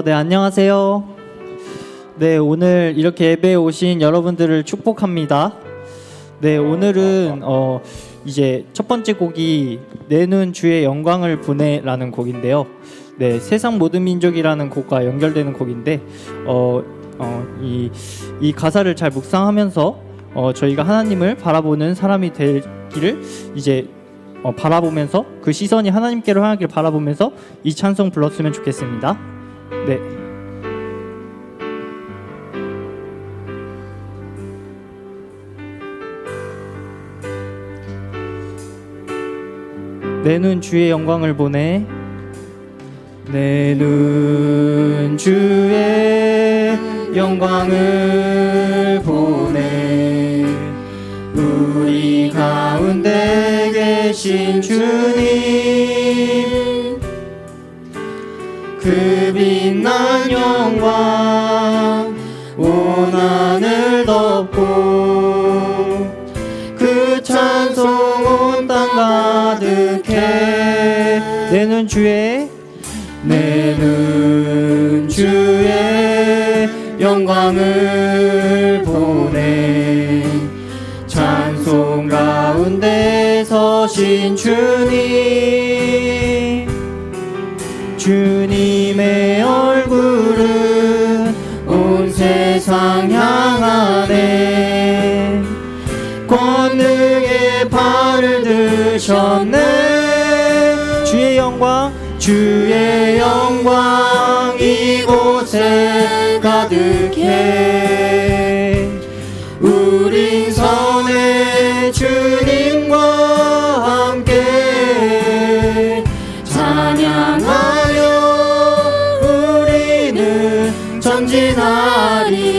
네, 안녕하세요. 네, 오늘 이렇게 예배에 오신 여러분들을 축복합니다. 네, 오늘은 이제 첫 번째 곡이 내는 주의 영광을 보내라는 곡인데요. 네, 세상 모든 민족이라는 곡과 연결되는 곡인데 이 가사를 잘 묵상하면서 저희가 하나님을 바라보는 사람이 되기를 이제 바라보면서 그 시선이 하나님께로 향하길 바라보면서 이 찬송 불렀으면 좋겠습니다. 네. 내 눈 주의 영광을 보내. 내 눈 주의 영광을 보내. 우리 가운데 계신 주님, 그 빛난 영광 온 하늘 덮고 그 찬송 온 땅 가득해. 내 눈 주의 영광을 보내. 찬송 가운데 서신 주님, 주님의 얼굴은 온 세상 향하네. 권능의 발을 드셨네. 주의 영광 이곳에 가득해. 우린 선의 주님과 함께 찬양하며 우리는 전진하리.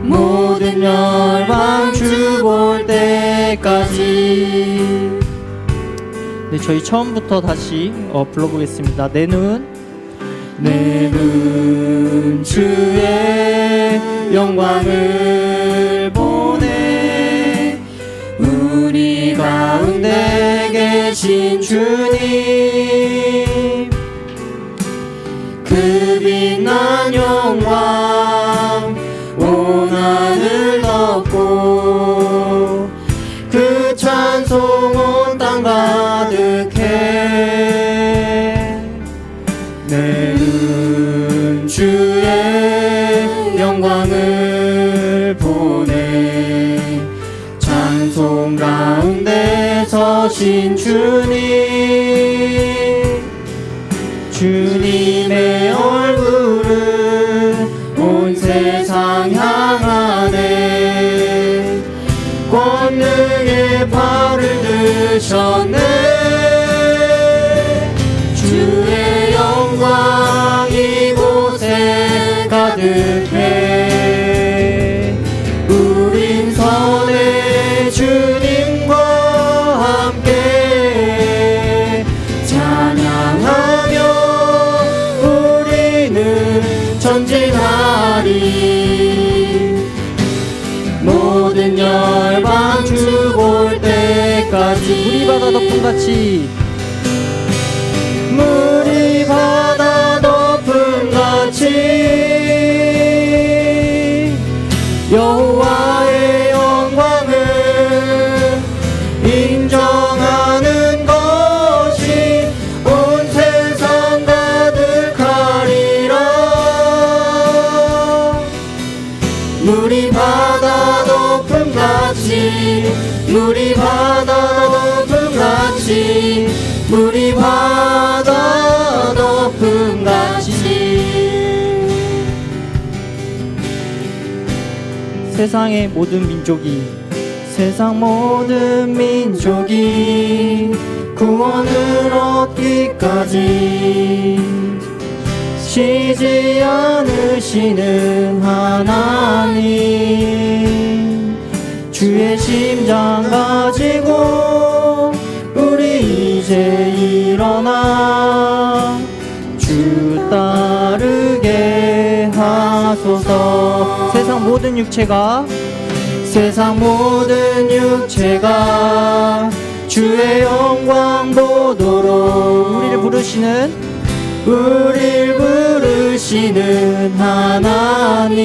모든 열방 주 볼 때까지. 네, 저희 처음부터 다시 불러보겠습니다. 내 눈 주의 영광을 보내. 우리 가운데 계신 주님, 그 빛난 영광 온 하늘 덮고 그 찬송 온 땅 가득해. 내 눈 주의 영광을 보내. 찬송 가운데 서신 주님, 주님의 얼굴은 온 세상 향하네. 권능의 발을 드셨네. 주의 영광 이곳에 가득해. 우린 선의 주님과 함께 찬양하며 우리는 전진하리. 모든 열방 주 볼 때까지. 물이 바다 덮음같이 여호와의 영광을 인정하는 것이 온 세상 가득하리라. 물이 바다 덮음같이, 물이 바다 덮음같이, 물이 바다 덮음같이. 세상 모든 민족이 구원을 얻기까지 쉬지 않으시는 하나님, 주의 심장 가지고 우리 이제 일어나 주 따르게 하소서. 세상 모든 육체가 주의 영광 보도록 우리를 부르시는 우릴 부르시는 하나님,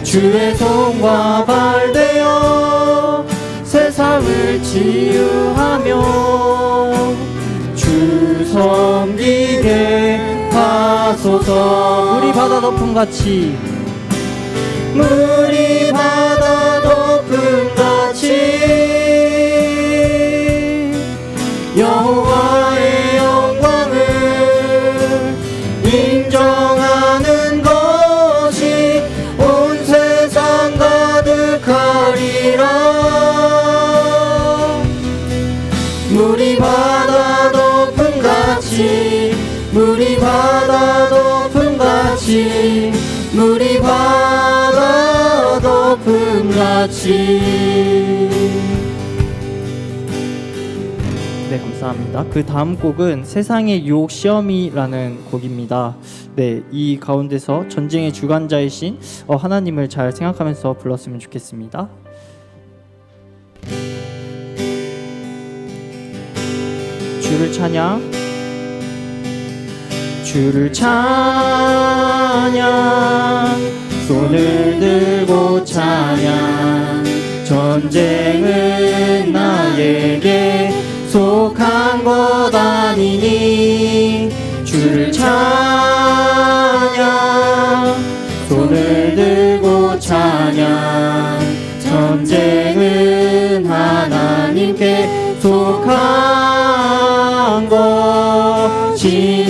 주의 손과 발 되어 세상을 치유하며 주 섬기게 하소서. 물이 바다 덮음같이, 물이 바다 덮음같이 여호와의 영광을 인정하는 것이 온 세상 가득하리라. 물이 바다 덮음같이, 물이 바다 덮음같이, 물이 바다 덮음같이. 네, 감사합니다. 그 다음 곡은 세상의 유혹 시험이라는 곡입니다. 네, 이 가운데서 전쟁의 주관자이신 하나님을 잘 생각하면서 불렀으면 좋겠습니다. 주를 찬양, 주를 찬양, 손을 들고 찬양. 전쟁은 나에게 속한 것 아니니 주를 찬양, 손을 들고 찬양. 전쟁은 하나님께 속한 것이니.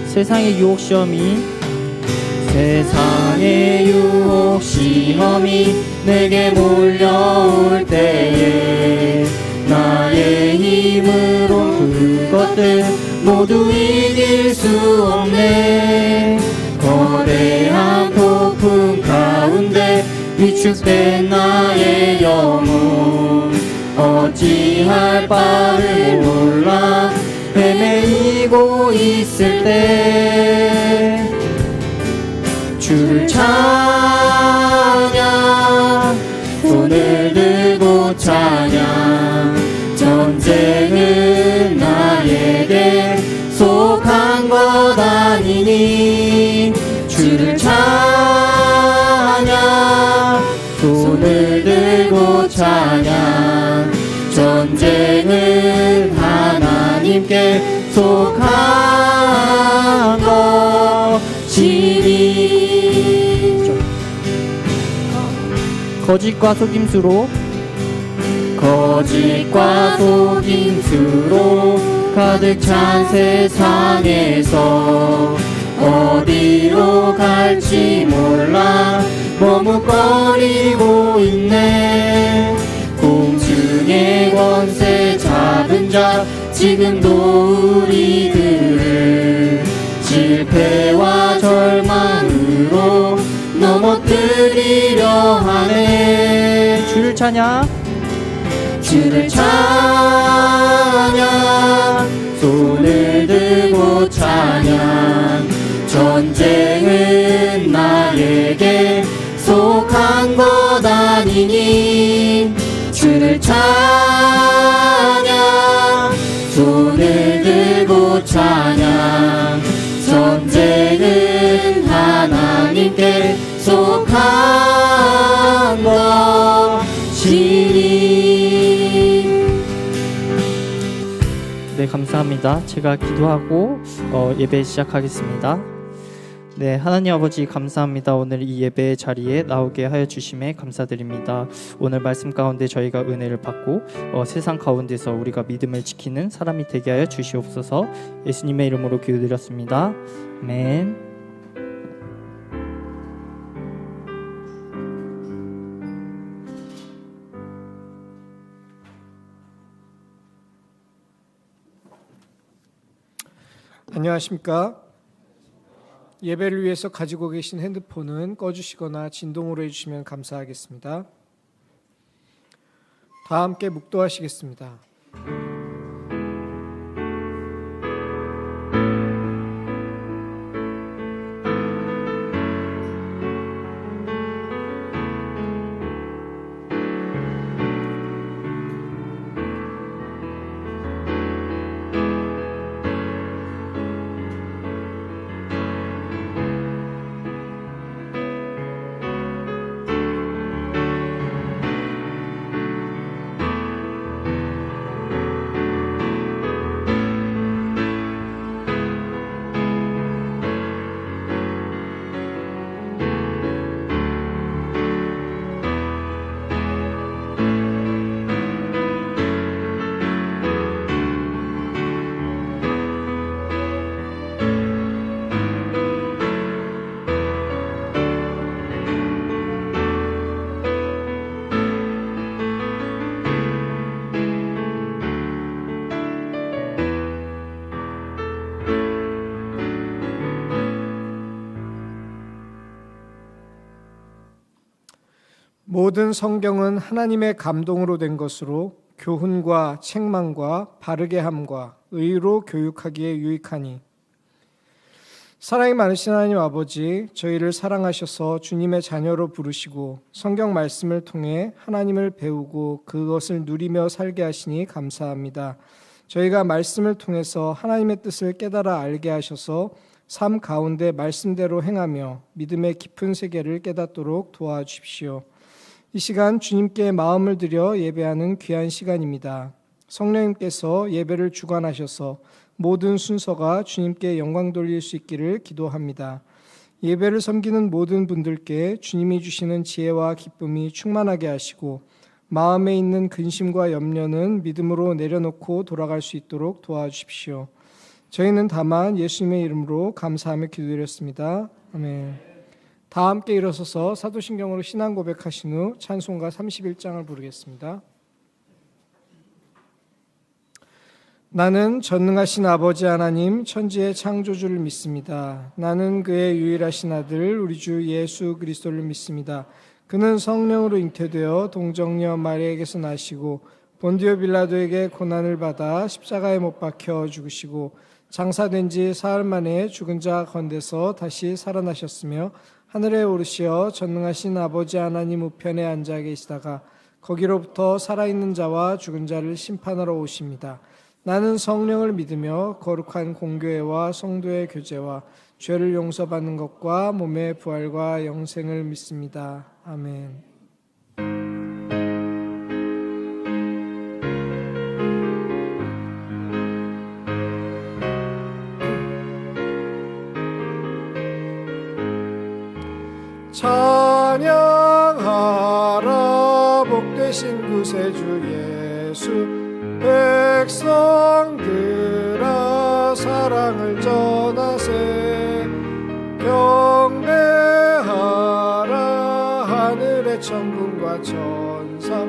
세상의 유혹 시험이, 세상의 유혹 시험이 내게 몰려올 때에 나의 힘으로 그것들 모두 이길 수 없네. 거대한 폭풍 가운데 위축된 나의 영혼 어찌할 바를 몰라 헤매이고 있을 때 주를 찬양, 손을 들고 찬양. 전쟁은 나에게 속한 것 아니니 주를 찬양, 손을 들고 찬양. 전쟁은 하나님께 속한 것이니. 거짓과 속임수로, 거짓과 속임수로 가득 찬 세상에서 어디로 갈지 몰라 머뭇거리고 있네. 공중의 권세 잡은 자 지금도 우리들을 실패와 절망으로 넘어뜨리려 하네. 주를 찬양, 주를 찬양, 손을 들고 찬양. 전쟁은 나에게 속한 것 아니니 주를 찬양, 손을 들고 찬양. 전쟁은 하나님께 속한 것이니. 네, 감사합니다. 제가 기도하고 예배 시작하겠습니다. 네, 하나님 아버지 감사합니다. 오늘 이 예배 자리에 나오게 하여 주심에 감사드립니다. 오늘 말씀 가운데 저희가 은혜를 받고 세상 가운데서 우리가 믿음을 지키는 사람이 되게 하여 주시옵소서. 예수님의 이름으로 기도드렸습니다. 아멘. 안녕하십니까? 예배를 위해서 가지고 계신 핸드폰은 꺼주시거나 진동으로 해주시면 감사하겠습니다. 다 함께 묵도하시겠습니다. 모든 성경은 하나님의 감동으로 된 것으로 교훈과 책망과 바르게 함과 의로 교육하기에 유익하니 사랑이 많으신 하나님 아버지, 저희를 사랑하셔서 주님의 자녀로 부르시고 성경 말씀을 통해 하나님을 배우고 그것을 누리며 살게 하시니 감사합니다. 저희가 말씀을 통해서 하나님의 뜻을 깨달아 알게 하셔서 삶 가운데 말씀대로 행하며 믿음의 깊은 세계를 깨닫도록 도와주십시오. 이 시간 주님께 마음을 들여 예배하는 귀한 시간입니다. 성령님께서 예배를 주관하셔서 모든 순서가 주님께 영광 돌릴 수 있기를 기도합니다. 예배를 섬기는 모든 분들께 주님이 주시는 지혜와 기쁨이 충만하게 하시고 마음에 있는 근심과 염려는 믿음으로 내려놓고 돌아갈 수 있도록 도와주십시오. 저희는 다만 예수님의 이름으로 감사하며 기도드렸습니다. 아멘. 다 함께 일어서서 사도신경으로 신앙 고백하신 후 찬송가 31장을 부르겠습니다. 나는 전능하신 아버지 하나님 천지의 창조주를 믿습니다. 나는 그의 유일하신 아들 우리 주 예수 그리스도를 믿습니다. 그는 성령으로 잉태되어 동정녀 마리아에게서 나시고 본디오 빌라도에게 고난을 받아 십자가에 못 박혀 죽으시고 장사된 지 사흘 만에 죽은 자 가운데서 다시 살아나셨으며 하늘에 오르시어 전능하신 아버지 하나님 우편에 앉아 계시다가 거기로부터 살아있는 자와 죽은 자를 심판하러 오십니다. 나는 성령을 믿으며 거룩한 공교회와 성도의 교제와 죄를 용서받는 것과 몸의 부활과 영생을 믿습니다. 아멘. 찬양하라 복되신 구세주 예수 백성들아 사랑을 전하세 경배하라 하늘의 천군과 천사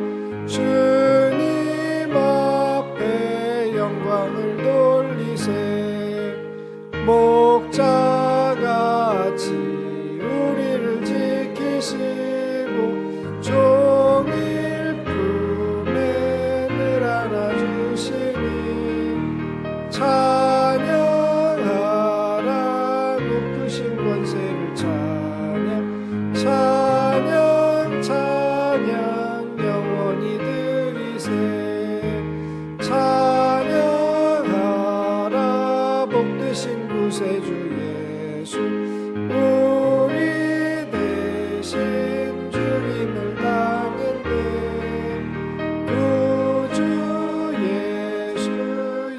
주님 앞에 영광을 돌리세 목자같이 우리를 지키시고 종일 품에 늘 안아주시니 찬양하라 높으신 권세를 찬양 찬양 찬양 영원히 드리세 찬양하라 복되신 구세주 예수 우리 대신 죽임을 당했네 구주 예수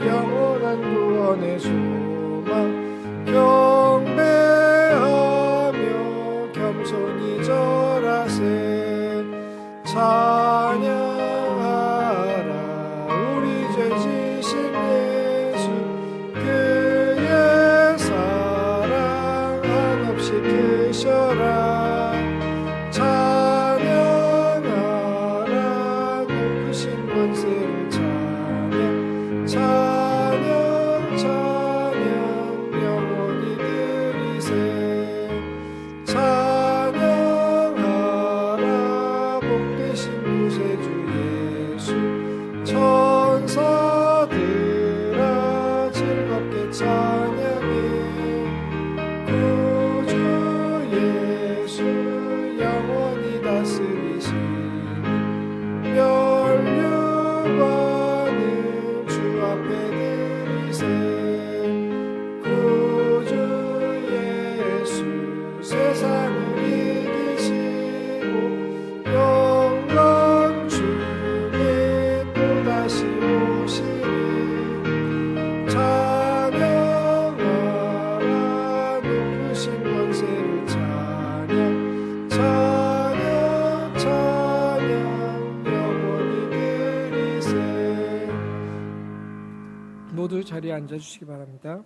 영원한 구원의 소망 경배하며 겸손히 절하세 찬양하라 우리 죄 지신 예수 그의 사랑 한없이 크셔라 찬양하라 높으신 권세를 찬양 찬양 찬양 영원히 드리세 찬양하라 복되신 구세주 예수 천사들아 즐겁게 찬양해 구주 예수 영원히 다스리시니 면류관을 주 앞에 드리세 구주 예수 세상을 이기시고 영광 주에 또다시 오시니 찬양하라 높으신 권세를 찬양 찬양 찬양 영원히 드리세 모두 자리에 앉아주시기 바랍니다.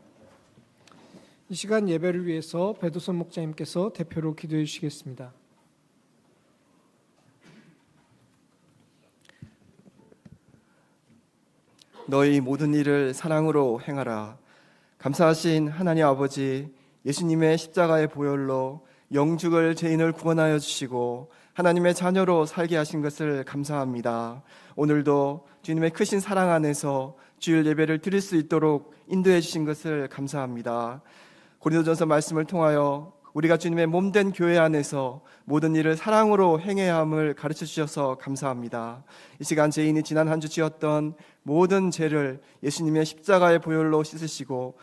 이 시간 예배를 위해서 배도선 목자님께서 대표로 기도해 주시겠습니다. 너희 모든 일을 사랑으로 행하라. 감사하신 하나님 아버지, 예수님의 십자가의 보혈로 영죽을 죄인을 구원하여 주시고 하나님의 자녀로 살게 하신 것을 감사합니다. 오늘도 주님의 크신 사랑 안에서 주일 예배를 드릴 수 있도록 인도해 주신 것을 감사합니다. 고린도전서 말씀을 통하여 우리가 주님의 몸된 교회 안에서 모든 일을 사랑으로 행해야 함을 가르쳐 주셔서 감사합니다. 이 시간 죄인이 지난 한 주 지었던 모든 죄를 예수님의 십자가의 보혈로 씻으시고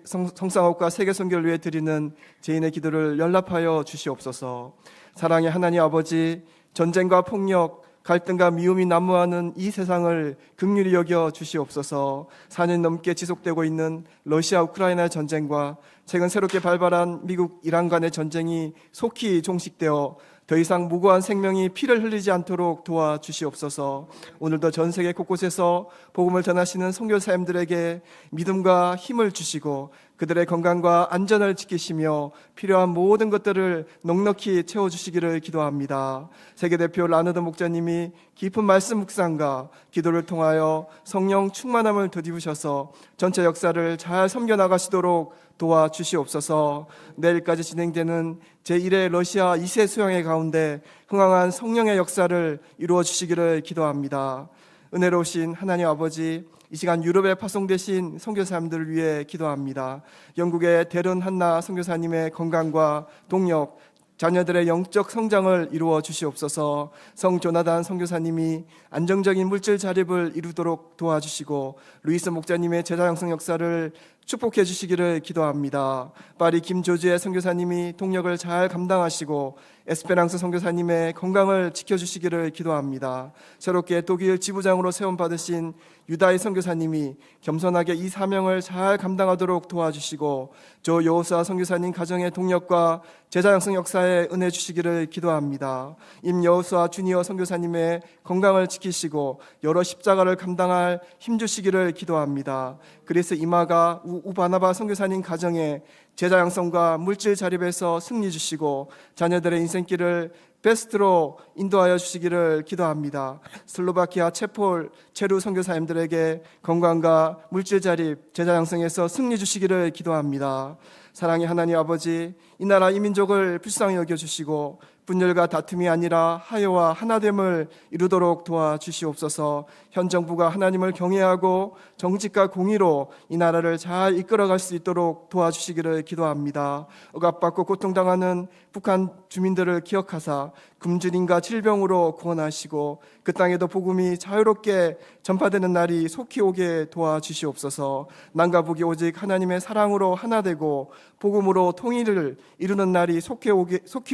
성상업과 세계 선교를 위해 드리는 죄인의 기도를 연락하여 주시옵소서. 사랑의 하나님 아버지, 전쟁과 폭력, 갈등과 미움이 난무하는 이 세상을 긍휼히 여겨 주시옵소서. 4년 넘게 지속되고 있는 러시아 우크라이나 전쟁과 최근 새롭게 발발한 미국 이란 간의 전쟁이 속히 종식되어 더 이상 무고한 생명이 피를 흘리지 않도록 도와주시옵소서. 오늘도 전 세계 곳곳에서 복음을 전하시는 선교사님들에게 믿음과 힘을 주시고 그들의 건강과 안전을 지키시며 필요한 모든 것들을 넉넉히 채워주시기를 기도합니다. 세계대표 라너드 목자님이 깊은 말씀 묵상과 기도를 통하여 성령 충만함을 덧입으셔서 전체 역사를 잘 섬겨나가시도록 도와주시옵소서. 내일까지 진행되는 제1회 러시아 2세 수양회 가운데 흥황한 성령의 역사를 이루어 주시기를 기도합니다. 은혜로우신 하나님 아버지, 이 시간 유럽에 파송되신 선교사님들을 위해 기도합니다. 영국의 데른 한나 선교사님의 건강과 동력, 자녀들의 영적 성장을 이루어 주시옵소서. 성 조나단 선교사님이 안정적인 물질 자립을 이루도록 도와주시고 루이스 목자님의 제자 양성 역사를 축복해 주시기를 기도합니다. 파리 김조지의 선교사님이 동력을 잘 감당하시고 에스페랑스 선교사님의 건강을 지켜주시기를 기도합니다. 새롭게 독일 지부장으로 세움받으신 유다의 선교사님이 겸손하게 이 사명을 잘 감당하도록 도와주시고 조 여호사 선교사님 가정의 동력과 제자 양성 역사에 은혜 주시기를 기도합니다. 임 여호사 주니어 선교사님의 건강을 지키시고 여러 십자가를 감당할 힘 주시기를 기도합니다. 그리스 이마가 우바나바 선교사님 가정에 제자 양성과 물질 자립에서 승리 주시고 자녀들의 인생길을 베스트로 인도하여 주시기를 기도합니다. 슬로바키아 체폴 체루 선교사님들에게 건강과 물질 자립, 제자 양성에서 승리 주시기를 기도합니다. 사랑의 하나님 아버지, 이 나라 이 민족을 불쌍히 여겨주시고 분열과 다툼이 아니라 화해와 하나됨을 이루도록 도와주시옵소서. 현 정부가 하나님을 경외하고 정직과 공의로 이 나라를 잘 이끌어갈 수 있도록 도와주시기를 기도합니다. 억압받고 고통당하는 북한 주민들을 기억하사 굶주림과 질병으로 구원하시고 그 땅에도 복음이 자유롭게 전파되는 날이 속히 오게 도와주시옵소서. 남과 북이 오직 하나님의 사랑으로 하나 되고 복음으로 통일을 이루는 날이 속히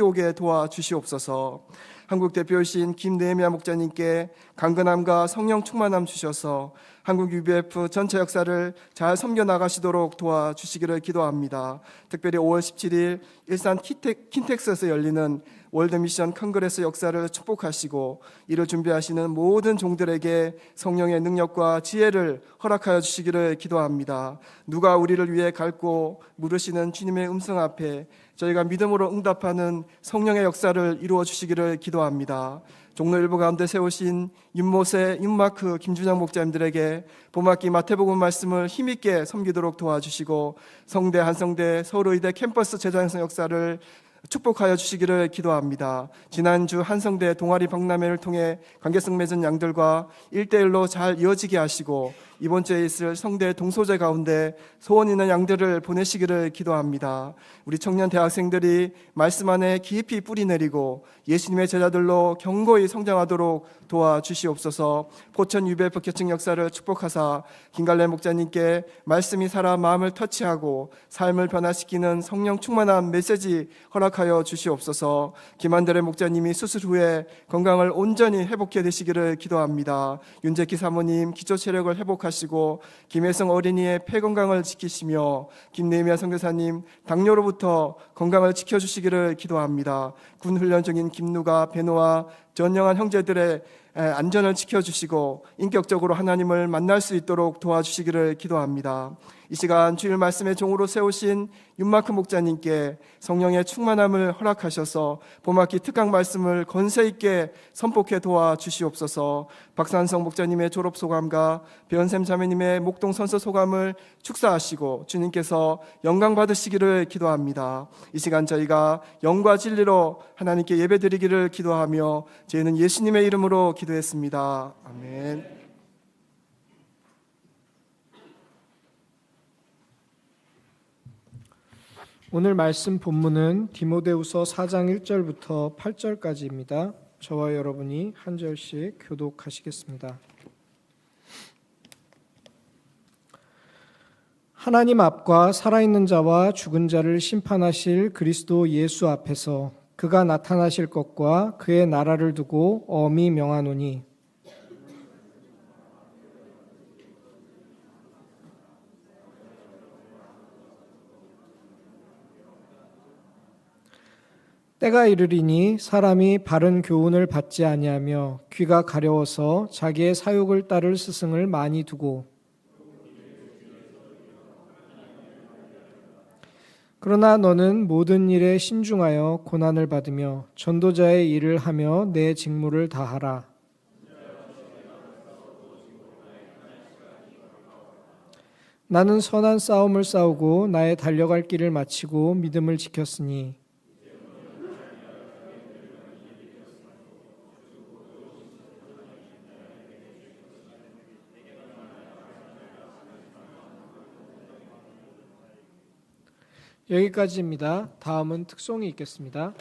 오게 도와주시옵소서. 한국 대표이신 김네미아 목자님께 강건함과 성령 충만함 주셔서 한국 UBF 전체 역사를 잘 섬겨나가시도록 도와주시기를 기도합니다. 특별히 5월 17일 일산 킨텍스에서 열리는 월드미션 컨그레스 역사를 축복하시고 이를 준비하시는 모든 종들에게 성령의 능력과 지혜를 허락하여 주시기를 기도합니다. 누가 우리를 위해 갈고 물으시는 주님의 음성 앞에 저희가 믿음으로 응답하는 성령의 역사를 이루어 주시기를 기도합니다. 종로 일부 가운데 세우신 윤모세, 윤마크, 김준영 목자님들에게 봄학기 마태복음 말씀을 힘있게 섬기도록 도와주시고 성대, 한성대, 서울의대 캠퍼스 제자 양성 역사를 축복하여 주시기를 기도합니다. 지난주 한성대 동아리 박람회를 통해 관계성 맺은 양들과 1대1로 잘 이어지게 하시고 이번 주에 있을 성대 동소제 가운데 소원 있는 양들을 보내시기를 기도합니다. 우리 청년 대학생들이 말씀 안에 깊이 뿌리 내리고 예수님의 제자들로 견고히 성장하도록 도와주시옵소서. 포천 UBF 개척 역사를 축복하사 김갈래 목자님께 말씀이 살아 마음을 터치하고 삶을 변화시키는 성령 충만한 메시지 허락하여 주시옵소서. 김한대래 목자님이 수술 후에 건강을 온전히 회복해 되시기를 기도합니다. 윤재키 사모님 기초 체력을 회복하시고 김혜성 어린이의 폐 건강을 지키시며 김내미아 선교사님 당뇨로부터 건강을 지켜주시기를 기도합니다. 군 훈련 중인 김누가, 배노와 전영한 형제들의 안전을 지켜주시고 인격적으로 하나님을 만날 수 있도록 도와주시기를 기도합니다. 이 시간 주일 말씀의 종으로 세우신 윤마크 목자님께 성령의 충만함을 허락하셔서 봄학기 특강 말씀을 건세 있게 선포해 도와주시옵소서. 박산성 목자님의 졸업 소감과 변샘 자매님의 목동 선서 소감을 축사하시고 주님께서 영광 받으시기를 기도합니다. 이 시간 저희가 영과 진리로 하나님께 예배드리기를 기도하며 저희는 예수님의 이름으로 기도했습니다. 아멘. 오늘 말씀 본문은 디모데후서 4장 1절부터 8절까지입니다. 저와 여러분이 한 절씩 교독하시겠습니다. 하나님 앞과 살아있는 자와 죽은 자를 심판하실 그리스도 예수 앞에서 그가 나타나실 것과 그의 나라를 두고 엄히 명하노니 때가 이르리니 사람이 바른 교훈을 받지 아니하며 귀가 가려워서 자기의 사욕을 따를 스승을 많이 두고 그러나 너는 모든 일에 신중하여 고난을 받으며 전도자의 일을 하며 내 직무를 다하라. 나는 선한 싸움을 싸우고 나의 달려갈 길을 마치고 믿음을 지켰으니 여기까지입니다. 다음은 특송이 있겠습니다.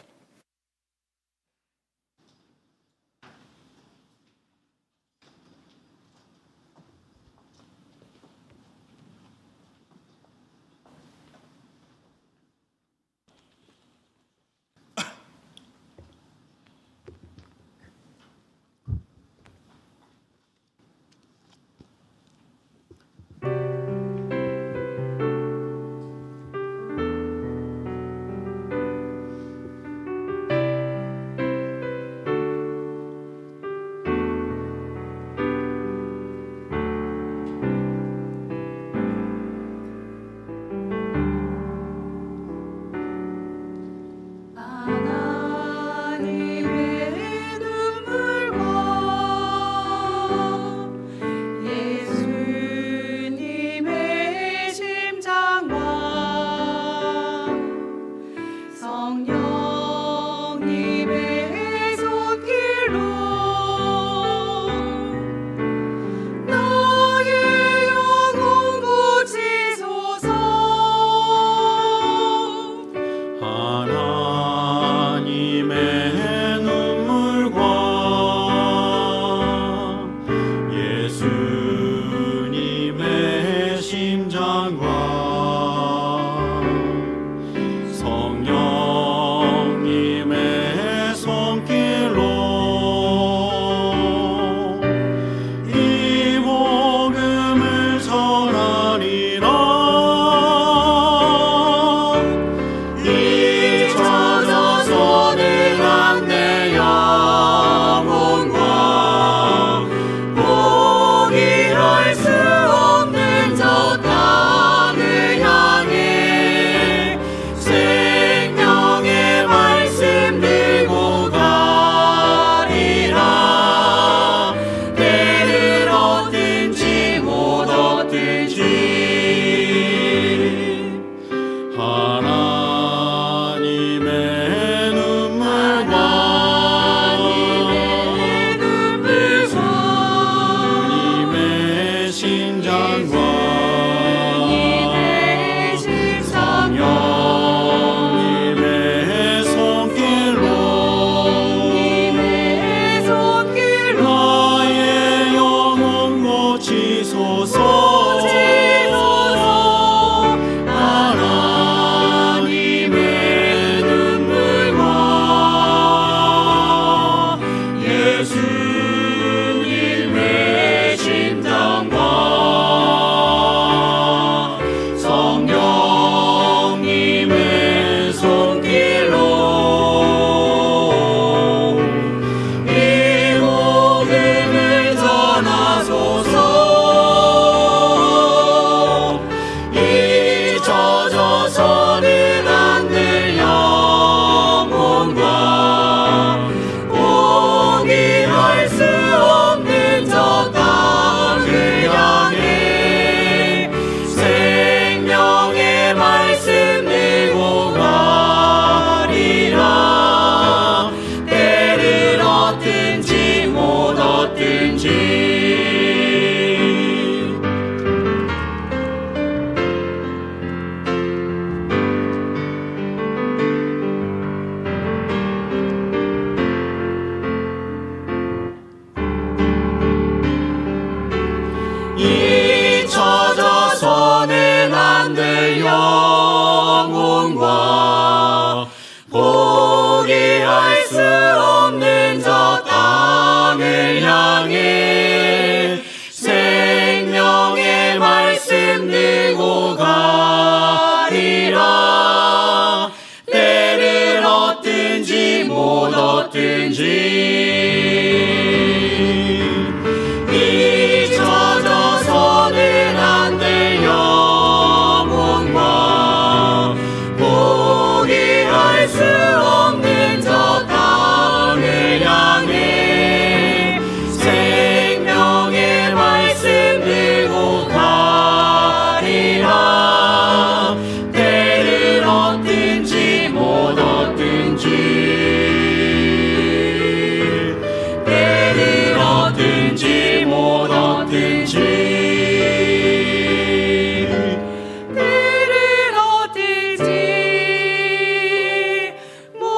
어떤지 잊혀져서는 안 될 영혼과 포기할 수 없는 저 땅을 향해 생명의 말씀 들고 가리라. 때를 얻든지 못 얻든지 때를 얻든지 못 얻든지 때를 얻든지 못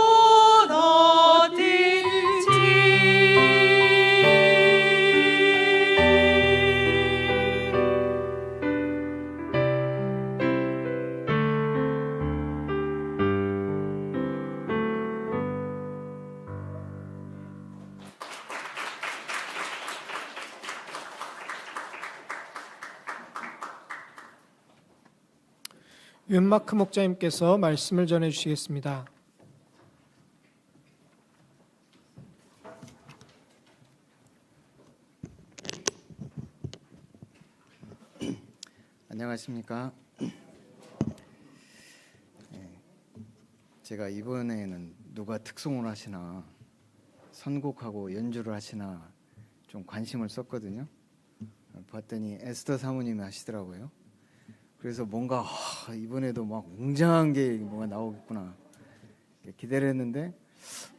윤마크 목자님께서 말씀을 전해 주시겠습니다. 안녕하십니까. 제가 이번에는 누가 특송을 하시나 선곡하고 연주를 하시나 좀 관심을 썼거든요. 봤더니 에스더 사모님이 하시더라고요. 그래서 뭔가 이번에도 막 웅장한 게 뭐가 나오겠구나 기대를 했는데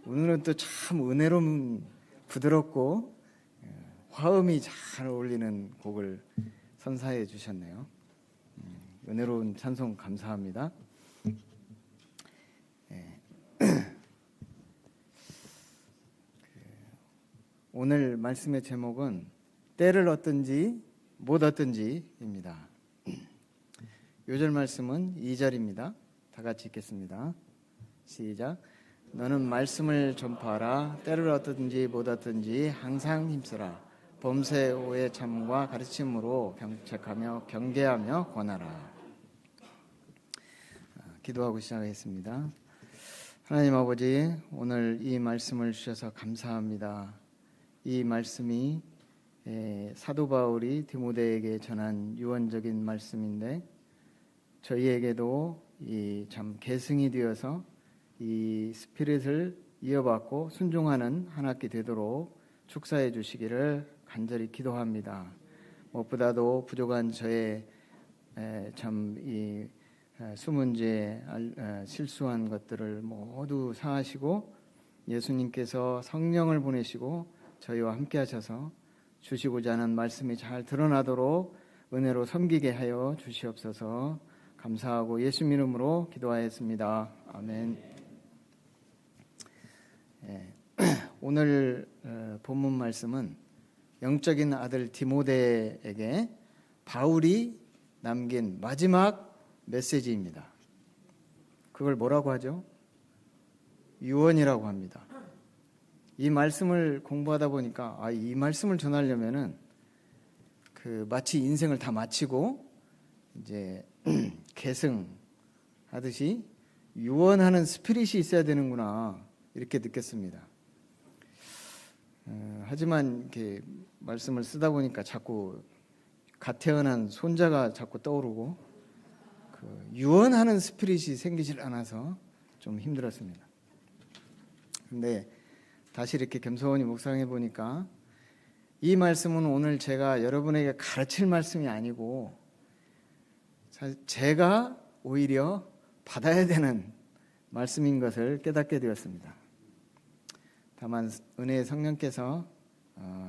오늘은 또 참 은혜로운 부드럽고 화음이 잘 어울리는 곡을 선사해 주셨네요. 은혜로운 찬송 감사합니다. 오늘 말씀의 제목은 때를 얻든지 못 얻든지입니다. 요절 말씀은 2절입니다. 다 같이 읽겠습니다. 시작. 너는 말씀을 전파하라. 때를 얻든지 못 얻든지 항상 힘쓰라. 범세 오해 참과 가르침으로 경책하며 경계하며 권하라. 기도하고 시작하겠습니다. 하나님 아버지, 오늘 이 말씀을 주셔서 감사합니다. 이 말씀이 사도 바울이 디모데에게 전한 유언적인 말씀인데 저희에게도 이 참 계승이 되어서 이 스피릿을 이어받고 순종하는 한 학기 되도록 축사해 주시기를 간절히 기도합니다. 무엇보다도 부족한 저의 참 이 수문제 실수한 것들을 모두 사하시고 예수님께서 성령을 보내시고 저희와 함께 하셔서 주시고자 하는 말씀이 잘 드러나도록 은혜로 섬기게 하여 주시옵소서. 감사하고 예수 이름으로 기도하였습니다. 아멘. 오늘 본문 말씀은 영적인 아들 디모데에게 바울이 남긴 마지막 메시지입니다. 그걸 뭐라고 하죠? 유언이라고 합니다. 이 말씀을 공부하다 보니까 이 말씀을 전하려면은 마치 인생을 다 마치고 이제 계승하듯이 유언하는 스피릿이 있어야 되는구나 이렇게 느꼈습니다. 하지만 이렇게 말씀을 쓰다 보니까 자꾸 갓 태어난 손자가 자꾸 떠오르고 유언하는 스피릿이 생기질 않아서 좀 힘들었습니다. 근데 다시 이렇게 겸손히 묵상해 보니까 이 말씀은 오늘 제가 여러분에게 가르칠 말씀이 아니고 제가 오히려 받아야 되는 말씀인 것을 깨닫게 되었습니다. 다만 은혜의 성령께서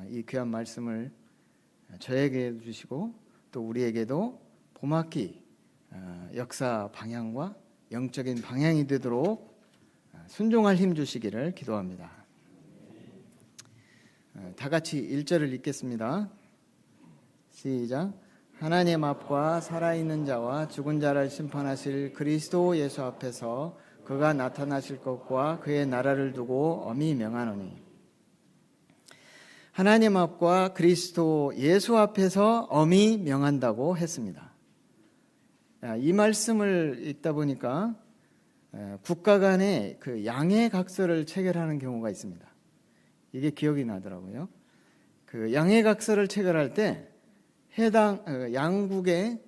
이 귀한 말씀을 저에게 주시고 또 우리에게도 봄학기 역사 방향과 영적인 방향이 되도록 순종할 힘 주시기를 기도합니다. 다 같이 1절을 읽겠습니다. 시작. 하나님 앞과 살아있는 자와 죽은 자를 심판하실 그리스도 예수 앞에서 그가 나타나실 것과 그의 나라를 두고 엄히 명하노니. 하나님 앞과 그리스도 예수 앞에서 엄히 명한다고 했습니다. 이 말씀을 읽다 보니까 국가 간의 그 양해각서를 체결하는 경우가 있습니다. 이게 기억이 나더라고요. 그 양해각서를 체결할 때 양국의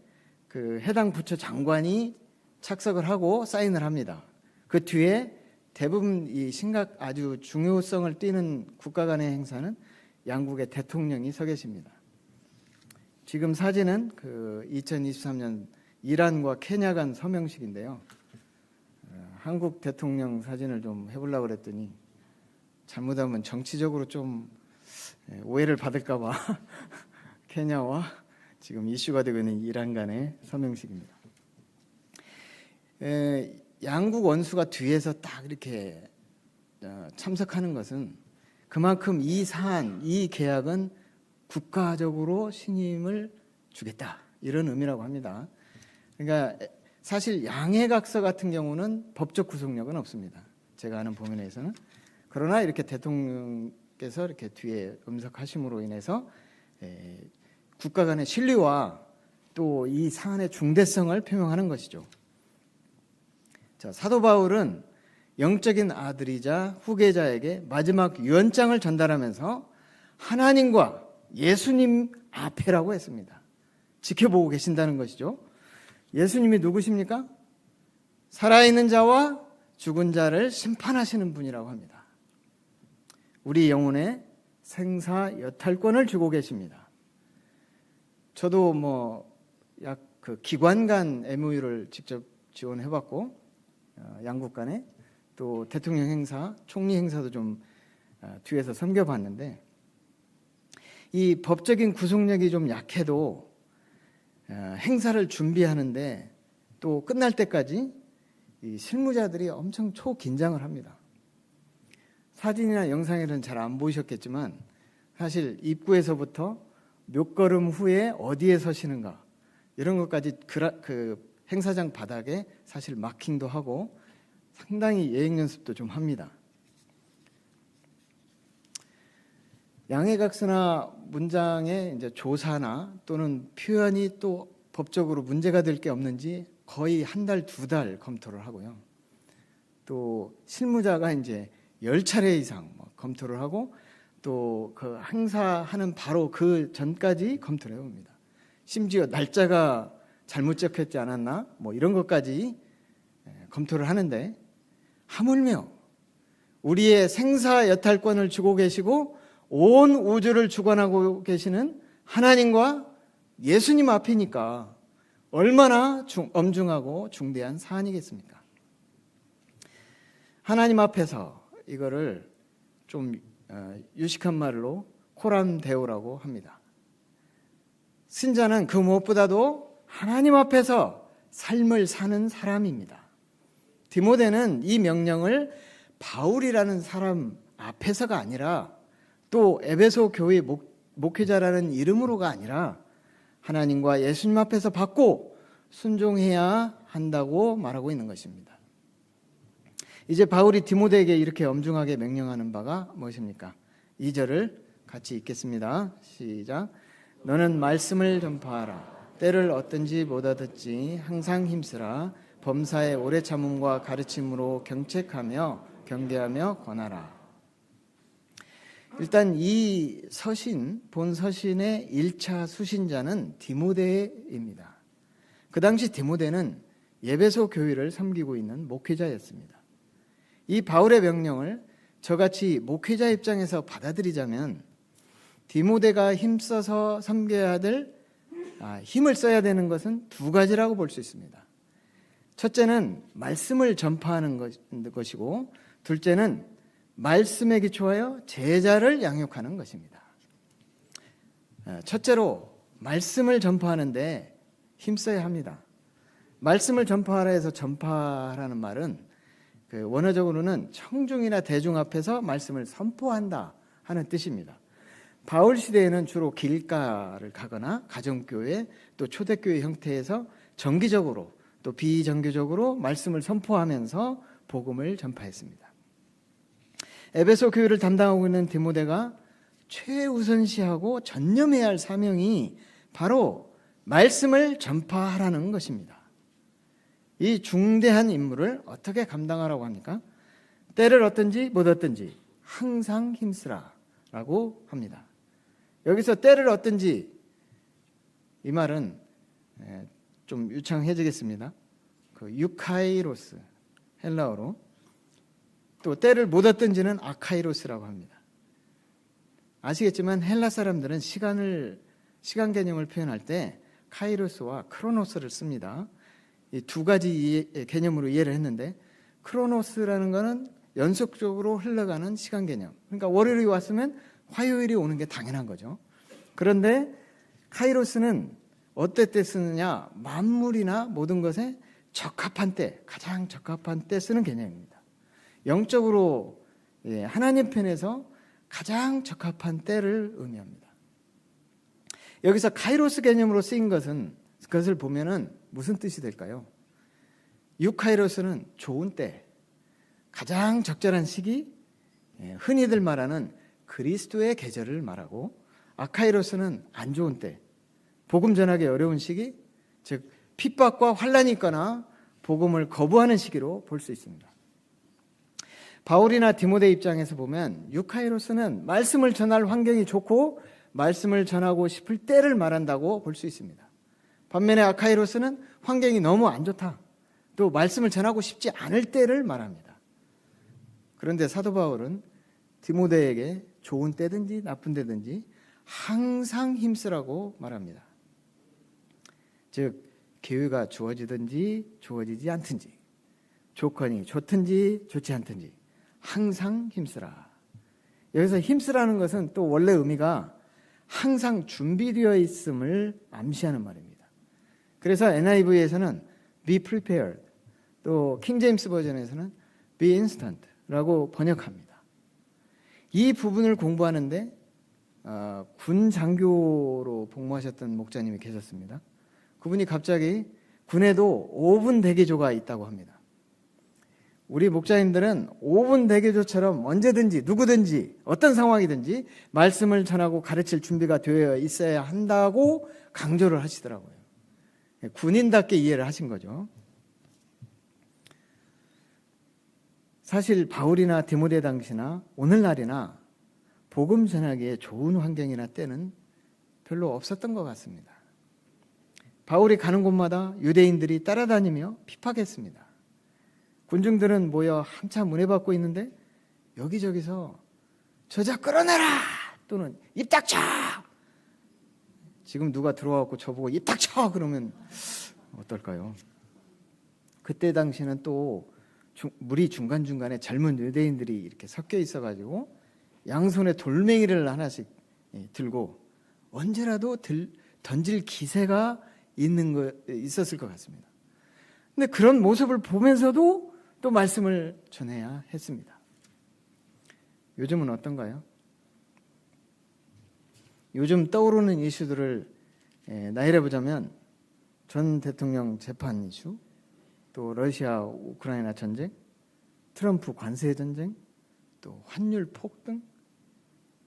그 해당 부처 장관이 착석을 하고 사인을 합니다. 그 뒤에 대부분 이 아주 중요성을 띠는 국가 간의 행사는 양국의 대통령이 서 계십니다. 지금 사진은 그 2023년 이란과 케냐 간 서명식인데요. 한국 대통령 사진을 좀 해보려고 그랬더니 잘못하면 정치적으로 좀 오해를 받을까 봐 케냐와 지금 이슈가 되고 있는 이란 간의 서명식입니다. 양국 원수가 뒤에서 딱 이렇게 참석하는 것은 그만큼 이 사안, 이 계약은 국가적으로 신임을 주겠다 이런 의미라고 합니다. 그러니까 사실 양해각서 같은 경우는 법적 구속력은 없습니다. 제가 아는 범위 내에서는. 그러나 이렇게 대통령께서 이렇게 뒤에 음석하심으로 인해서 국가 간의 신뢰와 또 이 사안의 중대성을 표명하는 것이죠. 자, 사도 바울은 영적인 아들이자 후계자에게 마지막 유언장을 전달하면서 하나님과 예수님 앞에라고 했습니다. 지켜보고 계신다는 것이죠. 예수님이 누구십니까? 살아있는 자와 죽은 자를 심판하시는 분이라고 합니다. 우리 영혼의 생사 여탈권을 주고 계십니다. 저도 약 그 기관 간 MOU를 직접 지원해봤고 양국 간에 또 대통령 행사, 총리 행사도 좀 뒤에서 섬겨봤는데 이 법적인 구속력이 좀 약해도 행사를 준비하는데 또 끝날 때까지 이 실무자들이 엄청 초긴장을 합니다. 사진이나 영상에는 잘 안 보이셨겠지만 사실 입구에서부터 몇 걸음 후에 어디에 서시는가 이런 것까지 그 행사장 바닥에 사실 마킹도 하고 상당히 예행 연습도 좀 합니다. 양해각서나 문장의 이제 조사나 또는 표현이 또 법적으로 문제가 될 게 없는지 거의 한 달, 두 달 검토를 하고요. 또 실무자가 이제 10차례 이상 검토를 하고 또 그 행사하는 바로 그 전까지 검토를 해봅니다. 심지어 날짜가 잘못 적혔지 않았나 이런 것까지 검토를 하는데 하물며 우리의 생사 여탈권을 주고 계시고 온 우주를 주관하고 계시는 하나님과 예수님 앞이니까 얼마나 엄중하고 중대한 사안이겠습니까? 하나님 앞에서 이거를 좀 유식한 말로 코람데오라고 합니다. 신자는 그 무엇보다도 하나님 앞에서 삶을 사는 사람입니다. 디모데는 이 명령을 바울이라는 사람 앞에서가 아니라 또 에베소 교회 목회자라는 이름으로가 아니라 하나님과 예수님 앞에서 받고 순종해야 한다고 말하고 있는 것입니다. 이제 바울이 디모데에게 이렇게 엄중하게 명령하는 바가 무엇입니까? 2절을 같이 읽겠습니다. 시작. 너는 말씀을 전파하라. 때를 얻든지 못 얻든지 항상 힘쓰라. 범사의 오래 참음과 가르침으로 경책하며 경계하며 권하라. 일단 이 본 서신의 1차 수신자는 디모데입니다. 그 당시 디모데는 에베소 교회를 섬기고 있는 목회자였습니다. 이 바울의 명령을 저같이 목회자 입장에서 받아들이자면 디모데가 힘써서 섬겨야 될 힘을 써야 되는 것은 두 가지라고 볼 수 있습니다. 첫째는 말씀을 전파하는 것이고 둘째는 말씀에 기초하여 제자를 양육하는 것입니다. 첫째로 말씀을 전파하는데 힘써야 합니다. 말씀을 전파하라 해서 전파라는 말은 원어적으로는 청중이나 대중 앞에서 말씀을 선포한다 하는 뜻입니다. 바울 시대에는 주로 길가를 가거나 가정교회 또 초대교회 형태에서 정기적으로 또 비정기적으로 말씀을 선포하면서 복음을 전파했습니다. 에베소 교회를 담당하고 있는 디모데가 최우선시하고 전념해야 할 사명이 바로 말씀을 전파하라는 것입니다. 이 중대한 임무를 어떻게 감당하라고 합니까? 때를 얻든지 못 얻든지 항상 힘쓰라라고 합니다. 여기서 때를 얻든지, 이 말은 좀 유창해지겠습니다. 그 유카이로스, 헬라어로. 또 때를 못 얻든지는 아카이로스라고 합니다. 아시겠지만 헬라 사람들은 시간 개념을 표현할 때 카이로스와 크로노스를 씁니다. 이 두 가지 개념으로 이해를 했는데, 크로노스라는 거는 연속적으로 흘러가는 시간 개념. 그러니까 월요일이 왔으면 화요일이 오는 게 당연한 거죠. 그런데 카이로스는 어떨 때 쓰느냐? 만물이나 모든 것에 적합한 때, 가장 적합한 때 쓰는 개념입니다. 영적으로 하나님 편에서 가장 적합한 때를 의미합니다. 여기서 카이로스 개념으로 쓰인 그것을 보면은 무슨 뜻이 될까요? 유카이로스는 좋은 때, 가장 적절한 시기, 흔히들 말하는 그리스도의 계절을 말하고, 아카이로스는 안 좋은 때, 복음 전하기 어려운 시기, 즉 핍박과 환난이 있거나 복음을 거부하는 시기로 볼 수 있습니다. 바울이나 디모데 입장에서 보면 유카이로스는 말씀을 전할 환경이 좋고 말씀을 전하고 싶을 때를 말한다고 볼 수 있습니다. 반면에 아카이로스는 환경이 너무 안 좋다, 또 말씀을 전하고 싶지 않을 때를 말합니다. 그런데 사도 바울은 디모데에게 좋은 때든지 나쁜 때든지 항상 힘쓰라고 말합니다. 즉 기회가 주어지든지 주어지지 않든지, 조건이 좋든지 좋지 않든지 항상 힘쓰라. 여기서 힘쓰라는 것은 또 원래 의미가 항상 준비되어 있음을 암시하는 말입니다. 그래서 NIV에서는 be prepared, 또 킹제임스 버전에서는 be instant라고 번역합니다. 이 부분을 공부하는데 군 장교로 복무하셨던 목자님이 계셨습니다. 그분이 갑자기 군에도 5분 대기조가 있다고 합니다. 우리 목자님들은 5분 대기조처럼 언제든지 누구든지 어떤 상황이든지 말씀을 전하고 가르칠 준비가 되어 있어야 한다고 강조를 하시더라고요. 군인답게 이해를 하신 거죠. 사실 바울이나 디모데 당시나 오늘날이나 복음 전하기에 좋은 환경이나 때는 별로 없었던 것 같습니다. 바울이 가는 곳마다 유대인들이 따라다니며 핍박했습니다. 군중들은 모여 한참 은혜 받고 있는데 여기저기서 저자 끌어내라, 또는 입 닥쳐. 지금 누가 들어와갖고 저보고 입 닥쳐 그러면 어떨까요? 그때 당시는 또 무리 중간중간에 젊은 유대인들이 이렇게 섞여 있어가지고 양손에 돌멩이를 하나씩 들고 언제라도 던질 기세가 있었을 것 같습니다. 근데 그런 모습을 보면서도 또 말씀을 전해야 했습니다. 요즘은 어떤가요? 요즘 떠오르는 이슈들을 나열해 보자면 전 대통령 재판 이슈, 또 러시아 우크라이나 전쟁, 트럼프 관세 전쟁, 또 환율 폭등,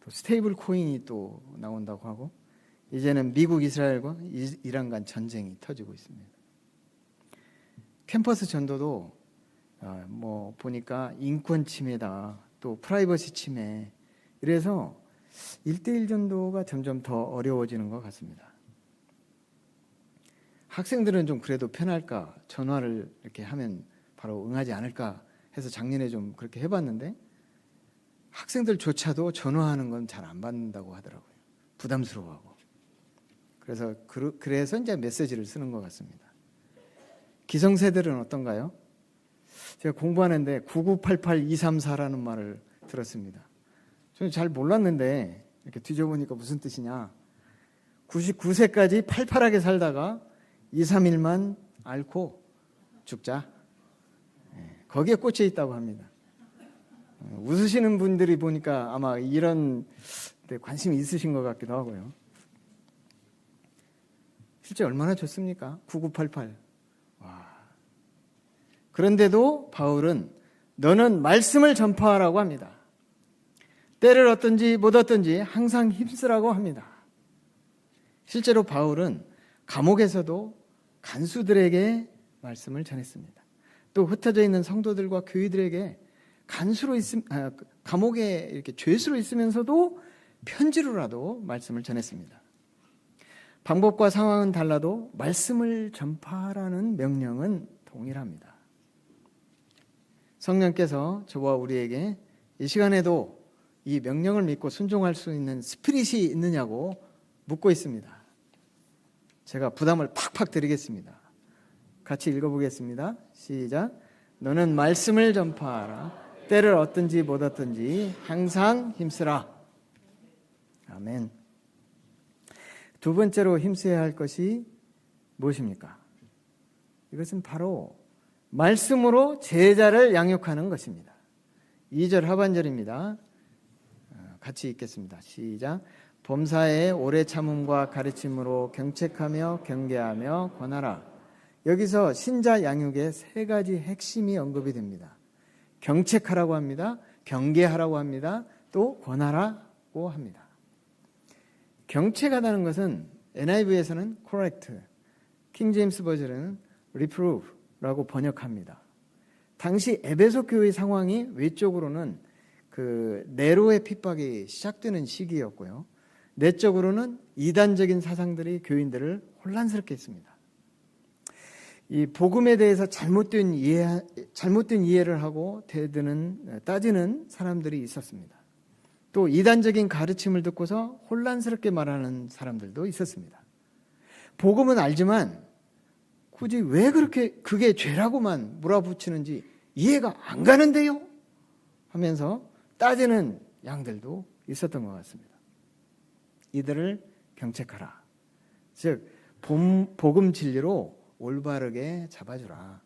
또 스테이블 코인이 또 나온다고 하고, 이제는 미국 이스라엘과 이란 간 전쟁이 터지고 있습니다. 캠퍼스 전도도 뭐 보니까 인권 침해다, 또 프라이버시 침해, 이래서 1대1 전도가 점점 더 어려워지는 것 같습니다. 학생들은 좀 그래도 편할까, 전화를 이렇게 하면 바로 응하지 않을까 해서 작년에 좀 그렇게 해봤는데 학생들조차도 전화하는 건 잘 안 받는다고 하더라고요. 부담스러워하고. 그래서 이제 메시지를 쓰는 것 같습니다. 기성세대들은 어떤가요? 제가 공부하는데 9988234라는 말을 들었습니다. 저는 잘 몰랐는데 이렇게 뒤져보니까 무슨 뜻이냐, 99세까지 팔팔하게 살다가 2, 3일만 앓고 죽자, 거기에 꽂혀 있다고 합니다. 웃으시는 분들이 보니까 아마 이런 데 관심이 있으신 것 같기도 하고요. 실제 얼마나 좋습니까? 9988. 와. 그런데도 바울은 너는 말씀을 전파하라고 합니다. 때를 얻든지 못 얻든지 항상 힘쓰라고 합니다. 실제로 바울은 감옥에서도 간수들에게 말씀을 전했습니다. 또 흩어져 있는 성도들과 교회들에게 감옥에 이렇게 죄수로 있으면서도 편지로라도 말씀을 전했습니다. 방법과 상황은 달라도 말씀을 전파하라는 명령은 동일합니다. 성령께서 저와 우리에게 이 시간에도 이 명령을 믿고 순종할 수 있는 스피릿이 있느냐고 묻고 있습니다. 제가 부담을 팍팍 드리겠습니다. 같이 읽어보겠습니다. 시작. 너는 말씀을 전파하라. 때를 얻든지 못 얻든지 항상 힘쓰라. 아멘. 두 번째로 힘써야 할 것이 무엇입니까? 이것은 바로 말씀으로 제자를 양육하는 것입니다. 2절 하반절입니다. 같이 읽겠습니다. 시작. 범사에 오래 참음과 가르침으로 경책하며 경계하며 권하라. 여기서 신자 양육의 세 가지 핵심이 언급이 됩니다. 경책하라고 합니다. 경계하라고 합니다. 또 권하라고 합니다. 경책하다는 것은 NIV에서는 correct, 킹 제임스 버전은 reprove라고 번역합니다. 당시 에베소 교회 상황이 외적으로는 그 네로의 핍박이 시작되는 시기였고요. 내적으로는 이단적인 사상들이 교인들을 혼란스럽게 했습니다. 이 복음에 대해서 잘못된 이해를 하고 따지는 사람들이 있었습니다. 또 이단적인 가르침을 듣고서 혼란스럽게 말하는 사람들도 있었습니다. 복음은 알지만 굳이 왜 그게 죄라고만 몰아붙이는지 이해가 안 가는데요? 하면서 따지는 양들도 있었던 것 같습니다. 이들을 경책하라. 즉 복음 진리로 올바르게 잡아주라.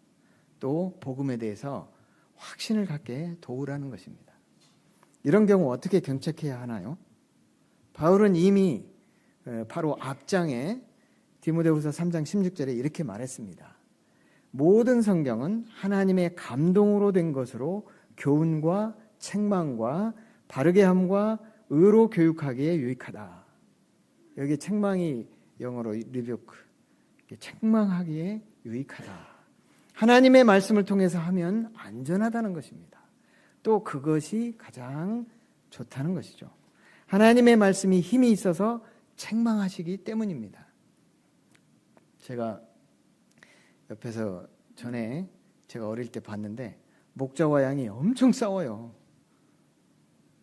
또 복음에 대해서 확신을 갖게 도우라는 것입니다. 이런 경우 어떻게 경책해야 하나요? 바울은 이미 바로 앞장에 디모데후서 3장 16절에 이렇게 말했습니다. 모든 성경은 하나님의 감동으로 된 것으로 교훈과 책망과 바르게 함과 의로 교육하기에 유익하다. 여기 책망이 영어로 rebuke, 책망하기에 유익하다. 하나님의 말씀을 통해서 하면 안전하다는 것입니다. 또 그것이 가장 좋다는 것이죠. 하나님의 말씀이 힘이 있어서 책망하시기 때문입니다. 제가 옆에서 전에 제가 어릴 때 봤는데 목자와 양이 엄청 싸워요.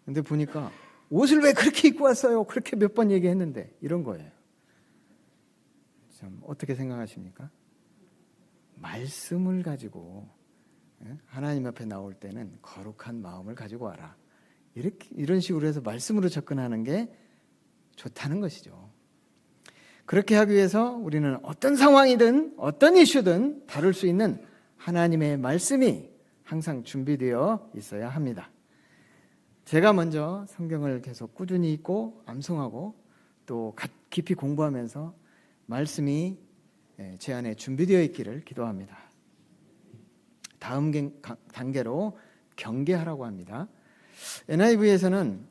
근데 보니까 옷을 왜 그렇게 입고 왔어요? 그렇게 몇 번 얘기했는데 이런 거예요. 참 어떻게 생각하십니까? 말씀을 가지고 하나님 앞에 나올 때는 거룩한 마음을 가지고 와라. 이런 식으로 해서 말씀으로 접근하는 게 좋다는 것이죠. 그렇게 하기 위해서 우리는 어떤 상황이든 어떤 이슈든 다룰 수 있는 하나님의 말씀이 항상 준비되어 있어야 합니다. 제가 먼저 성경을 계속 꾸준히 읽고 암송하고 또 깊이 공부하면서 말씀이 제 안에 준비되어 있기를 기도합니다. 다음 단계로 경계하라고 합니다. NIV에서는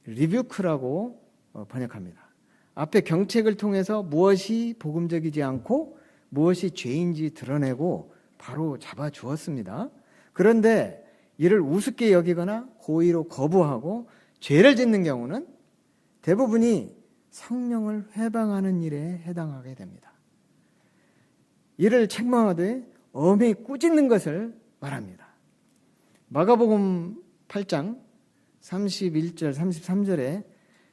리뷰크라고 번역합니다. 앞에 경책을 통해서 무엇이 복음적이지 않고 무엇이 죄인지 드러내고 바로 잡아주었습니다. 그런데 이를 우습게 여기거나 고의로 거부하고 죄를 짓는 경우는 대부분이 성령을 회방하는 일에 해당하게 됩니다. 이를 책망하되 엄히 꾸짖는 것을 말합니다. 마가복음 8장 31절 33절에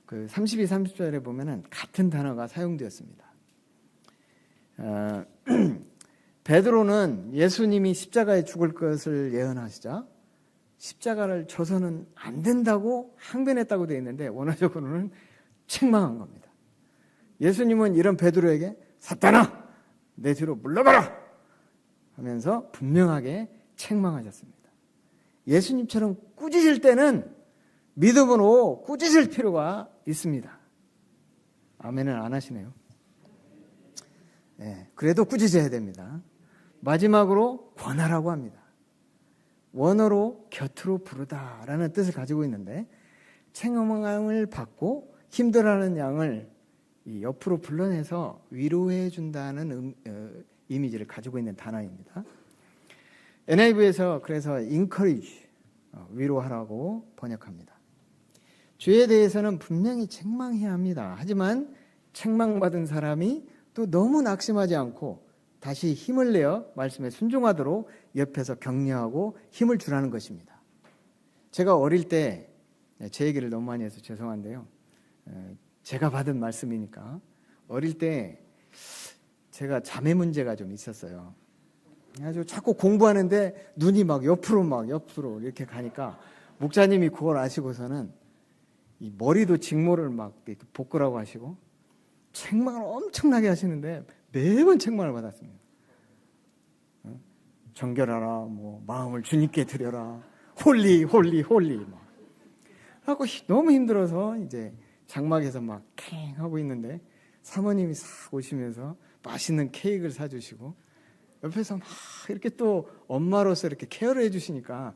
그 32, 30절에 보면은 같은 단어가 사용되었습니다. 베드로는 예수님이 십자가에 죽을 것을 예언하시자 십자가를 져서는 안 된다고 항변했다고 되어 있는데 원어적으로는 책망한 겁니다. 예수님은 이런 베드로에게 사탄아 내 뒤로 물러가라 하면서 분명하게 책망하셨습니다. 예수님처럼 꾸짖을 때는 믿음으로 꾸짖을 필요가 있습니다. 아멘은 안 하시네요. 네, 그래도 꾸짖어야 됩니다. 마지막으로 권하라고 합니다. 원어로 곁으로 부르다라는 뜻을 가지고 있는데 책망을 받고 힘들어하는 양을 옆으로 불러내서 위로해 준다는 이미지를 가지고 있는 단어입니다. NIV에서 그래서 encourage, 위로하라고 번역합니다. 죄에 대해서는 분명히 책망해야 합니다. 하지만 책망받은 사람이 또 너무 낙심하지 않고 다시 힘을 내어 말씀에 순종하도록 옆에서 격려하고 힘을 주라는 것입니다. 제가 어릴 때, 제 얘기를 너무 많이 해서 죄송한데요. 제가 받은 말씀이니까 어릴 때 제가 자매 문제가 좀 있었어요. 아주 자꾸 공부하는데 눈이 막 옆으로 이렇게 가니까 목사님이 그걸 아시고서는 이 머리도 직모를 막 이렇게 볶으라고 하시고 책망을 엄청나게 하시는데 매번 책망을 받았습니다. 정결하라, 뭐 마음을 주님께 드려라, 홀리 막. 하고 너무 힘들어서 이제 장막에서 막 캥 하고 있는데 사모님이 싹 오시면서 맛있는 케이크를 사주시고 옆에서 막 이렇게 또 엄마로서 이렇게 케어를 해주시니까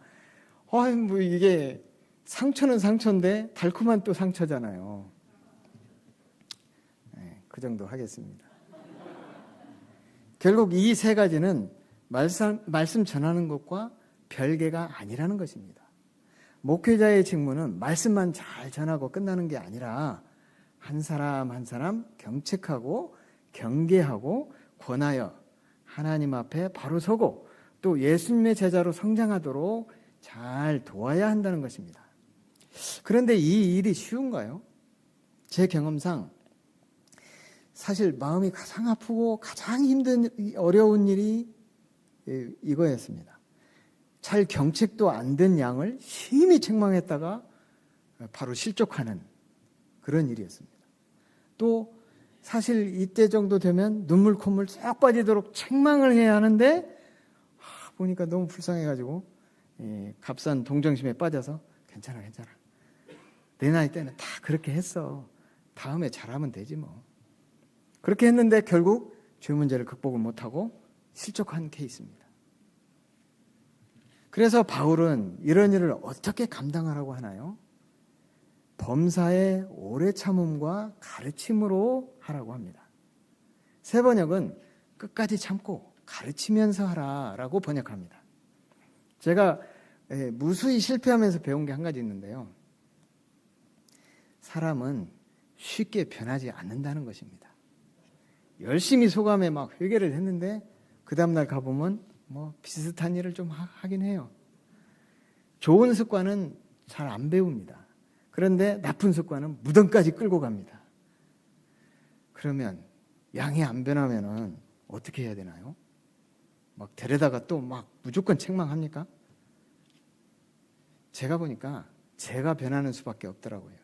뭐 이게 상처는 상처인데 달콤한 또 상처잖아요. 네, 그 정도 하겠습니다. 결국 이 세 가지는 말씀 전하는 것과 별개가 아니라는 것입니다. 목회자의 직무는 말씀만 잘 전하고 끝나는 게 아니라 한 사람 한 사람 경책하고 경계하고 권하여 하나님 앞에 바로 서고 또 예수님의 제자로 성장하도록 잘 도와야 한다는 것입니다. 그런데 이 일이 쉬운가요? 제 경험상 사실 마음이 가장 아프고 가장 힘든 어려운 일이 이거였습니다. 잘 경책도 안 된 양을 심히 책망했다가 바로 실족하는 그런 일이었습니다. 또 사실 이때 정도 되면 눈물 콧물 쏙 빠지도록 책망을 해야 하는데 보니까 너무 불쌍해가지고 값싼 동정심에 빠져서 괜찮아 내 나이 때는 다 그렇게 했어, 다음에 잘하면 되지 뭐. 그렇게 했는데 결국 죄 문제를 극복을 못하고 실족한 케이스입니다. 그래서 바울은 이런 일을 어떻게 감당하라고 하나요? 범사의 오래 참음과 가르침으로 하라고 합니다. 새 번역은 끝까지 참고 가르치면서 하라라고 번역합니다. 제가 무수히 실패하면서 배운 게 한 가지 있는데요. 사람은 쉽게 변하지 않는다는 것입니다. 열심히 소감에 막 회개를 했는데 그 다음날 가보면 뭐 비슷한 일을 좀 하긴 해요. 좋은 습관은 잘 안 배웁니다. 그런데 나쁜 습관은 무덤까지 끌고 갑니다. 그러면 양이 안 변하면은 어떻게 해야 되나요? 막 데려다가 또 막 무조건 책망합니까? 제가 보니까 제가 변하는 수밖에 없더라고요.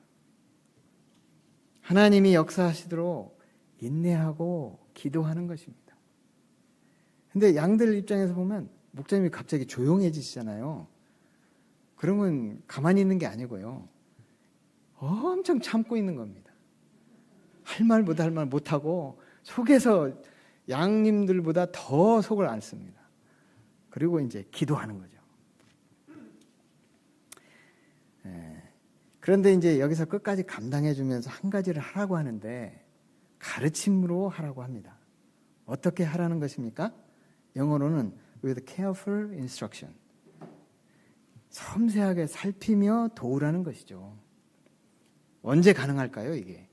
하나님이 역사하시도록 인내하고 기도하는 것입니다. 근데 양들 입장에서 보면 목사님이 갑자기 조용해지시잖아요. 그러면 가만히 있는 게 아니고요. 엄청 참고 있는 겁니다. 할 말 못하고 속에서 양님들보다 더 속을 안 씁니다. 그리고 이제 기도하는 거죠. 그런데 이제 여기서 끝까지 감당해 주면서 한 가지를 하라고 하는데 가르침으로 하라고 합니다. 어떻게 하라는 것입니까? 영어로는 with careful instruction. 섬세하게 살피며 도우라는 것이죠. 언제 가능할까요, 이게?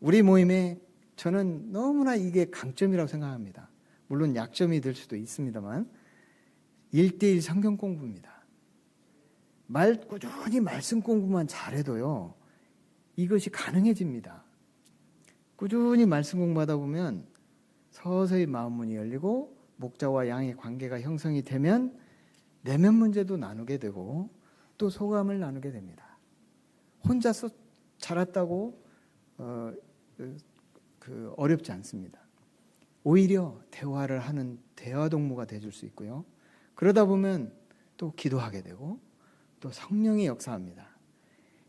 우리 모임에 저는 너무나 이게 강점이라고 생각합니다. 물론 약점이 될 수도 있습니다만 1:1 성경 공부입니다. 꾸준히 말씀 공부만 잘해도요, 이것이 가능해집니다. 꾸준히 말씀 공부하다 보면 서서히 마음 문이 열리고 목자와 양의 관계가 형성이 되면 내면 문제도 나누게 되고 또 소감을 나누게 됩니다. 혼자서 자랐다고 어렵지 않습니다. 오히려 대화를 하는 대화 동무가 돼줄 수 있고요. 그러다 보면 또 기도하게 되고 또 성령이 역사합니다.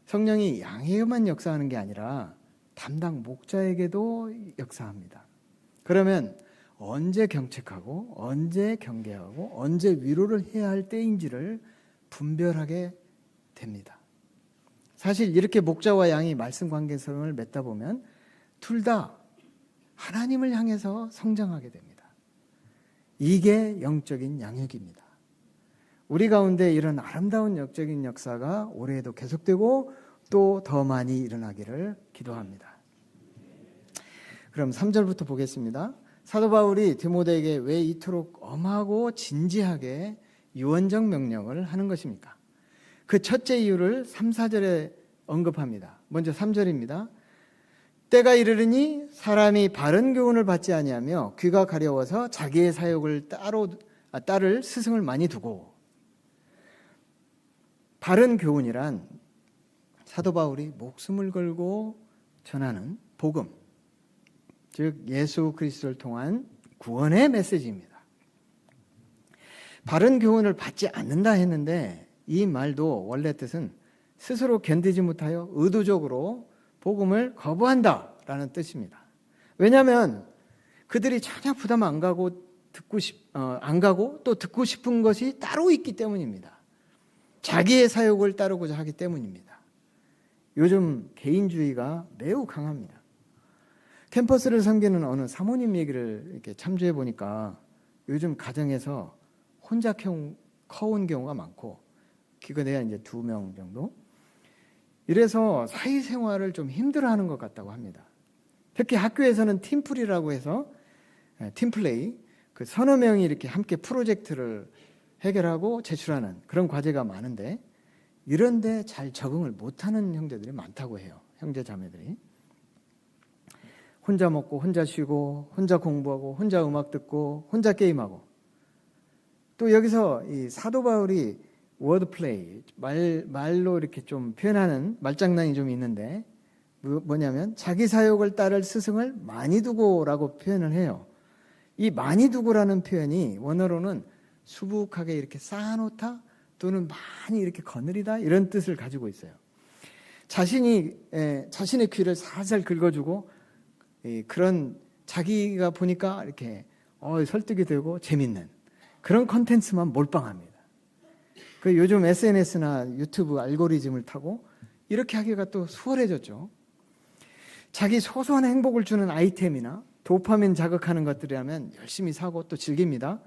성령이 양에게만 역사하는 게 아니라 담당 목자에게도 역사합니다. 그러면 언제 경책하고 언제 경계하고 언제 위로를 해야 할 때인지를 분별하게 됩니다. 사실 이렇게 목자와 양이 말씀 관계성을 맺다 보면 둘 다 하나님을 향해서 성장하게 됩니다. 이게 영적인 양육입니다. 우리 가운데 이런 아름다운 영적인 역사가 올해에도 계속되고 또 더 많이 일어나기를 기도합니다. 그럼 3절부터 보겠습니다. 사도 바울이 디모데에게 왜 이토록 엄하고 진지하게 유언적 명령을 하는 것입니까? 그 첫째 이유를 3, 4절에 언급합니다. 먼저 3절입니다. 때가 이르르니 사람이 바른 교훈을 받지 아니하며 귀가 가려워서 자기의 사욕을 따를 스승을 많이 두고. 바른 교훈이란 사도 바울이 목숨을 걸고 전하는 복음, 즉 예수 그리스도를 통한 구원의 메시지입니다. 바른 교훈을 받지 않는다 했는데 이 말도 원래 뜻은 스스로 견디지 못하여 의도적으로 복음을 거부한다라는 뜻입니다. 왜냐하면 그들이 전혀 부담 안 가고 또 듣고 싶은 것이 따로 있기 때문입니다. 자기의 사욕을 따르고자 하기 때문입니다. 요즘 개인주의가 매우 강합니다. 캠퍼스를 섬기는 어느 사모님 얘기를 이렇게 참조해 보니까 요즘 가정에서 혼자 커온 경우가 많고 기껏해야 이제 2명 정도. 이래서 사회생활을 좀 힘들어하는 것 같다고 합니다. 특히 학교에서는 팀플이라고 해서 팀플레이, 그 서너 명이 이렇게 함께 프로젝트를 해결하고 제출하는 그런 과제가 많은데 이런데 잘 적응을 못하는 형제들이 많다고 해요. 형제 자매들이. 혼자 먹고 혼자 쉬고 혼자 공부하고 혼자 음악 듣고 혼자 게임하고. 또 여기서 이 사도 바울이 워드플레이, 말로 이렇게 좀 표현하는 말장난이 좀 있는데 뭐냐면 자기 사욕을 따를 스승을 많이 두고라고 표현을 해요. 이 많이 두고라는 표현이 원어로는 수북하게 이렇게 쌓아놓다 또는 많이 이렇게 거느리다 이런 뜻을 가지고 있어요. 자신의 귀를 살살 긁어주고 그런 자기가 보니까 이렇게 설득이 되고 재밌는 그런 컨텐츠만 몰빵합니다. 그 요즘 SNS나 유튜브 알고리즘을 타고 이렇게 하기가 또 수월해졌죠. 자기 소소한 행복을 주는 아이템이나 도파민 자극하는 것들이라면 열심히 사고 또 즐깁니다.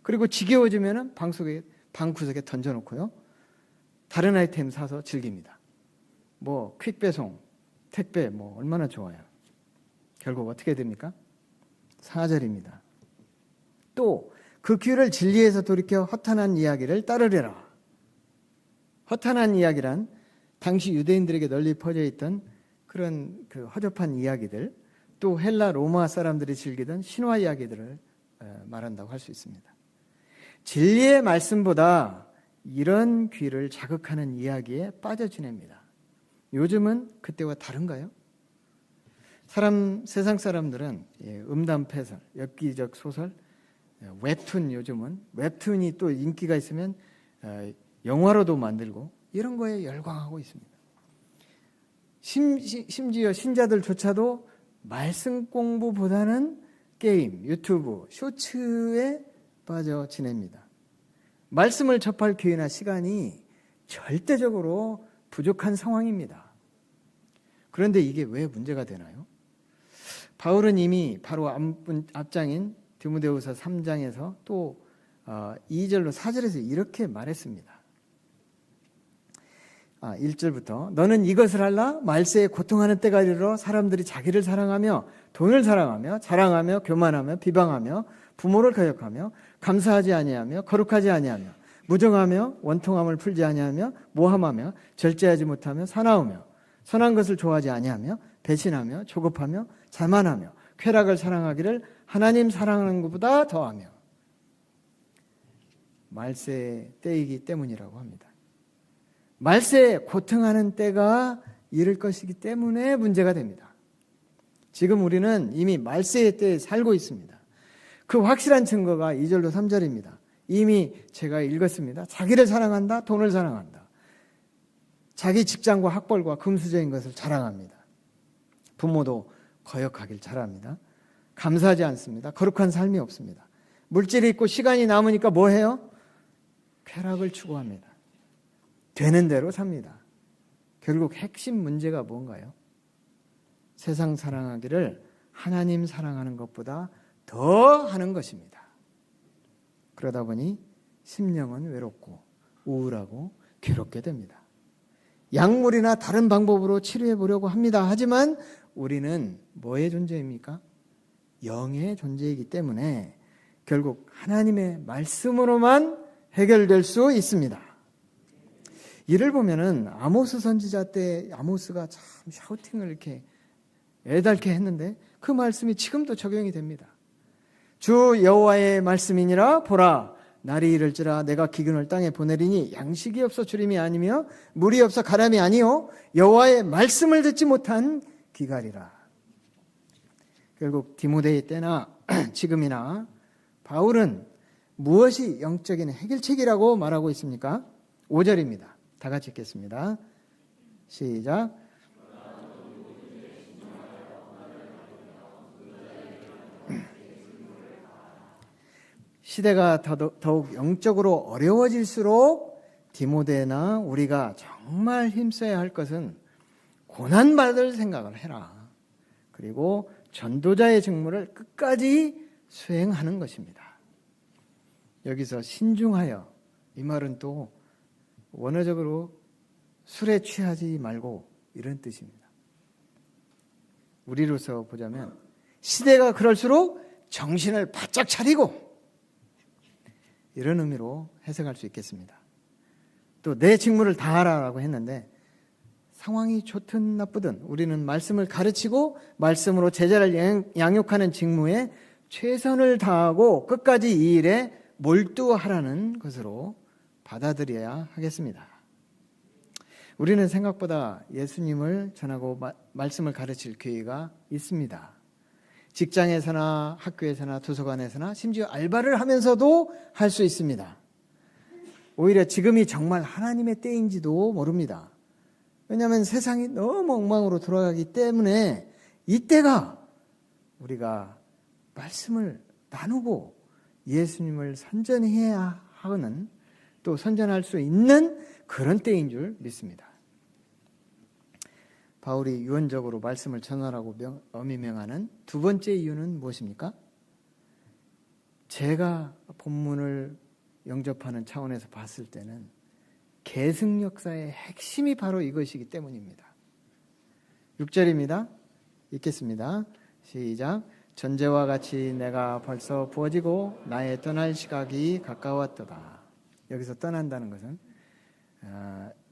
그리고 지겨워지면 방구석에 던져놓고요. 다른 아이템 사서 즐깁니다. 뭐 퀵배송, 택배 뭐 얼마나 좋아요. 결국 어떻게 됩니까? 4절입니다. 또 그 귀를 진리에서 돌이켜 허탄한 이야기를 따르려라. 허탄한 이야기란 당시 유대인들에게 널리 퍼져 있던 그런 그 허접한 이야기들, 또 헬라 로마 사람들이 즐기던 신화 이야기들을 말한다고 할 수 있습니다. 진리의 말씀보다 이런 귀를 자극하는 이야기에 빠져 지냅니다. 요즘은 그때와 다른가요? 세상 사람들은 음담패설, 엽기적 소설, 웹툰, 요즘은 웹툰이 또 인기가 있으면 영화로도 만들고 이런 거에 열광하고 있습니다. 심지어 신자들조차도 말씀 공부보다는 게임, 유튜브, 쇼츠에 빠져 지냅니다. 말씀을 접할 기회나 시간이 절대적으로 부족한 상황입니다. 그런데 이게 왜 문제가 되나요? 바울은 이미 바로 앞장인 디모데후서 3장에서 또 2절로 4절에서 이렇게 말했습니다. 1절부터 너는 이것을 할라? 말세에 고통하는 때가 이르러 사람들이 자기를 사랑하며 돈을 사랑하며 자랑하며 교만하며 비방하며 부모를 거역하며 감사하지 아니하며 거룩하지 아니하며 무정하며 원통함을 풀지 아니하며 모함하며 절제하지 못하며 사나우며 선한 것을 좋아하지 아니하며 배신하며 조급하며 자만하며 쾌락을 사랑하기를 하나님 사랑하는 것보다 더하며. 말세 때이기 때문이라고 합니다. 말세에 고통하는 때가 이를 것이기 때문에 문제가 됩니다. 지금 우리는 이미 말세의 때에 살고 있습니다. 그 확실한 증거가 2절로 3절입니다. 이미 제가 읽었습니다. 자기를 사랑한다, 돈을 사랑한다. 자기 직장과 학벌과 금수저인 것을 자랑합니다. 부모도 거역하길 잘합니다. 감사하지 않습니다. 거룩한 삶이 없습니다. 물질이 있고 시간이 남으니까 뭐 해요? 쾌락을 추구합니다. 되는 대로 삽니다. 결국 핵심 문제가 뭔가요? 세상 사랑하기를 하나님 사랑하는 것보다 더 하는 것입니다. 그러다 보니 심령은 외롭고 우울하고 괴롭게 됩니다. 약물이나 다른 방법으로 치료해 보려고 합니다. 하지만 우리는 뭐의 존재입니까? 영의 존재이기 때문에 결국 하나님의 말씀으로만 해결될 수 있습니다. 이를 보면은 아모스 선지자 때 아모스가 참 샤우팅을 이렇게 애달게 했는데 그 말씀이 지금도 적용이 됩니다. 주 여호와의 말씀이니라. 보라, 날이 이를지라 내가 기근을 땅에 보내리니 양식이 없어 주림이 아니며 물이 없어 가람이 아니요 여호와의 말씀을 듣지 못한 기갈이라. 결국 디모데의 때나 지금이나 바울은 무엇이 영적인 해결책이라고 말하고 있습니까? 5절입니다. 다 같이 읽겠습니다. 시작. 시대가 더욱 영적으로 어려워질수록 디모데나 우리가 정말 힘써야 할 것은 고난받을 생각을 해라. 그리고 전도자의 직무를 끝까지 수행하는 것입니다. 여기서 신중하여, 이 말은 또 원어적으로 술에 취하지 말고 이런 뜻입니다. 우리로서 보자면 시대가 그럴수록 정신을 바짝 차리고, 이런 의미로 해석할 수 있겠습니다. 또 내 직무를 다하라라고 했는데 상황이 좋든 나쁘든 우리는 말씀을 가르치고 말씀으로 제자를 양육하는 직무에 최선을 다하고 끝까지 이 일에 몰두하라는 것으로 받아들여야 하겠습니다. 우리는 생각보다 예수님을 전하고 말씀을 가르칠 기회가 있습니다. 직장에서나 학교에서나 도서관에서나 심지어 알바를 하면서도 할 수 있습니다. 오히려 지금이 정말 하나님의 때인지도 모릅니다. 왜냐하면 세상이 너무 엉망으로 돌아가기 때문에 이때가 우리가 말씀을 나누고 예수님을 선전해야 하는, 또 선전할 수 있는 그런 때인 줄 믿습니다. 바울이 유언적으로 말씀을 전하라고 어미명하는 두 번째 이유는 무엇입니까? 제가 본문을 영접하는 차원에서 봤을 때는 계승 역사의 핵심이 바로 이것이기 때문입니다. 6절입니다. 읽겠습니다. 시작. 전제와 같이 내가 벌써 부어지고 나의 떠날 시각이 가까웠도다. 여기서 떠난다는 것은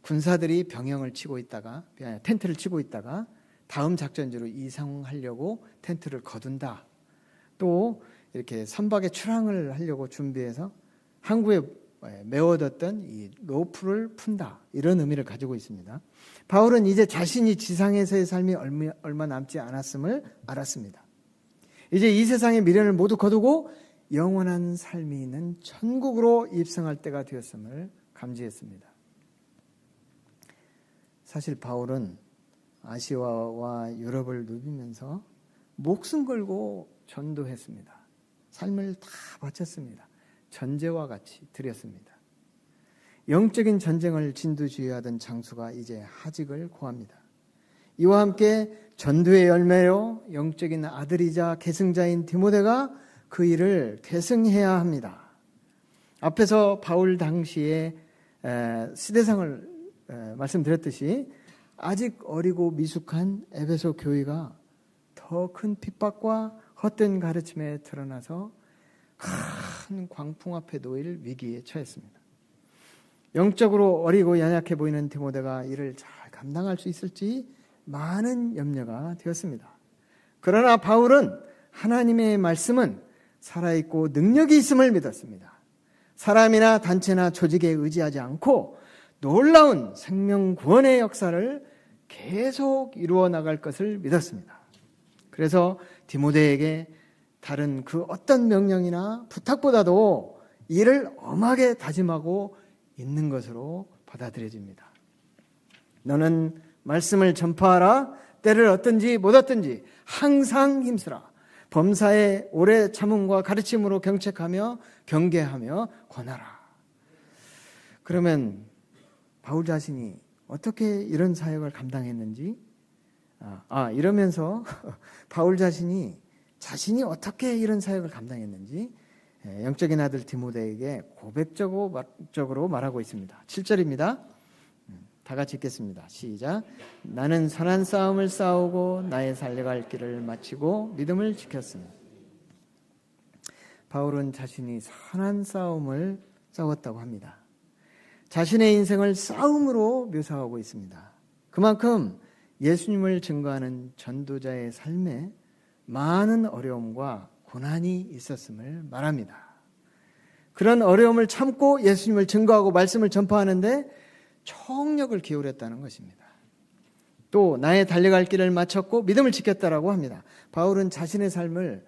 군사들이 병영을 치고 있다가, 텐트를 치고 있다가 다음 작전지로 이송하려고 텐트를 거둔다. 또 이렇게 선박에 출항을 하려고 준비해서 항구에 메워뒀던 이 로프를 푼다. 이런 의미를 가지고 있습니다. 바울은 이제 자신이 지상에서의 삶이 얼마 남지 않았음을 알았습니다. 이제 이 세상의 미련을 모두 거두고 영원한 삶이 있는 천국으로 입성할 때가 되었음을 감지했습니다. 사실 바울은 아시아와 유럽을 누비면서 목숨 걸고 전도했습니다. 삶을 다 바쳤습니다. 전제와 같이 드렸습니다. 영적인 전쟁을 진두지휘하던 장수가 이제 하직을 고합니다. 이와 함께 전도의 열매로 영적인 아들이자 계승자인 디모데가 그 일을 계승해야 합니다. 앞에서 바울 당시에 시대상을 말씀드렸듯이 아직 어리고 미숙한 에베소 교회가 더 큰 핍박과 헛된 가르침에 드러나서 큰 광풍 앞에 놓일 위기에 처했습니다. 영적으로 어리고 연약해 보이는 디모데가 이를 잘 감당할 수 있을지 많은 염려가 되었습니다. 그러나 바울은 하나님의 말씀은 살아있고 능력이 있음을 믿었습니다. 사람이나 단체나 조직에 의지하지 않고 놀라운 생명 구원의 역사를 계속 이루어 나갈 것을 믿었습니다. 그래서 디모데에게 다른 그 어떤 명령이나 부탁보다도 이를 엄하게 다짐하고 있는 것으로 받아들여집니다. 너는 말씀을 전파하라. 때를 얻든지 못 얻든지 항상 힘쓰라. 범사에 오래 참음과 가르침으로 경책하며 경계하며 권하라. 그러면 바울 자신이 어떻게 이런 사역을 감당했는지, 이러면서 바울 자신이 어떻게 이런 사역을 감당했는지 영적인 아들 디모데에게 고백적으로 말하고 있습니다. 7절입니다. 다 같이 읽겠습니다. 시작. 나는 선한 싸움을 싸우고 나의 살려갈 길을 마치고 믿음을 지켰으니. 바울은 자신이 선한 싸움을 싸웠다고 합니다. 자신의 인생을 싸움으로 묘사하고 있습니다. 그만큼 예수님을 증거하는 전도자의 삶에 많은 어려움과 고난이 있었음을 말합니다. 그런 어려움을 참고 예수님을 증거하고 말씀을 전파하는데 총력을 기울였다는 것입니다. 또 나의 달려갈 길을 마쳤고 믿음을 지켰다라고 합니다. 바울은 자신의 삶을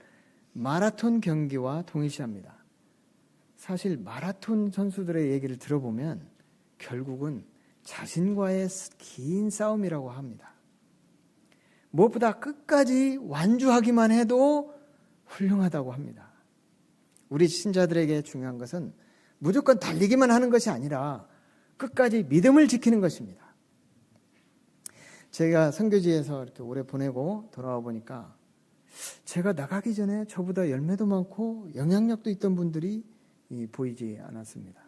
마라톤 경기와 동일시합니다. 사실 마라톤 선수들의 얘기를 들어보면 결국은 자신과의 긴 싸움이라고 합니다. 무엇보다 끝까지 완주하기만 해도 훌륭하다고 합니다. 우리 신자들에게 중요한 것은 무조건 달리기만 하는 것이 아니라 끝까지 믿음을 지키는 것입니다. 제가 선교지에서 이렇게 오래 보내고 돌아와 보니까 제가 나가기 전에 저보다 열매도 많고 영향력도 있던 분들이 보이지 않았습니다.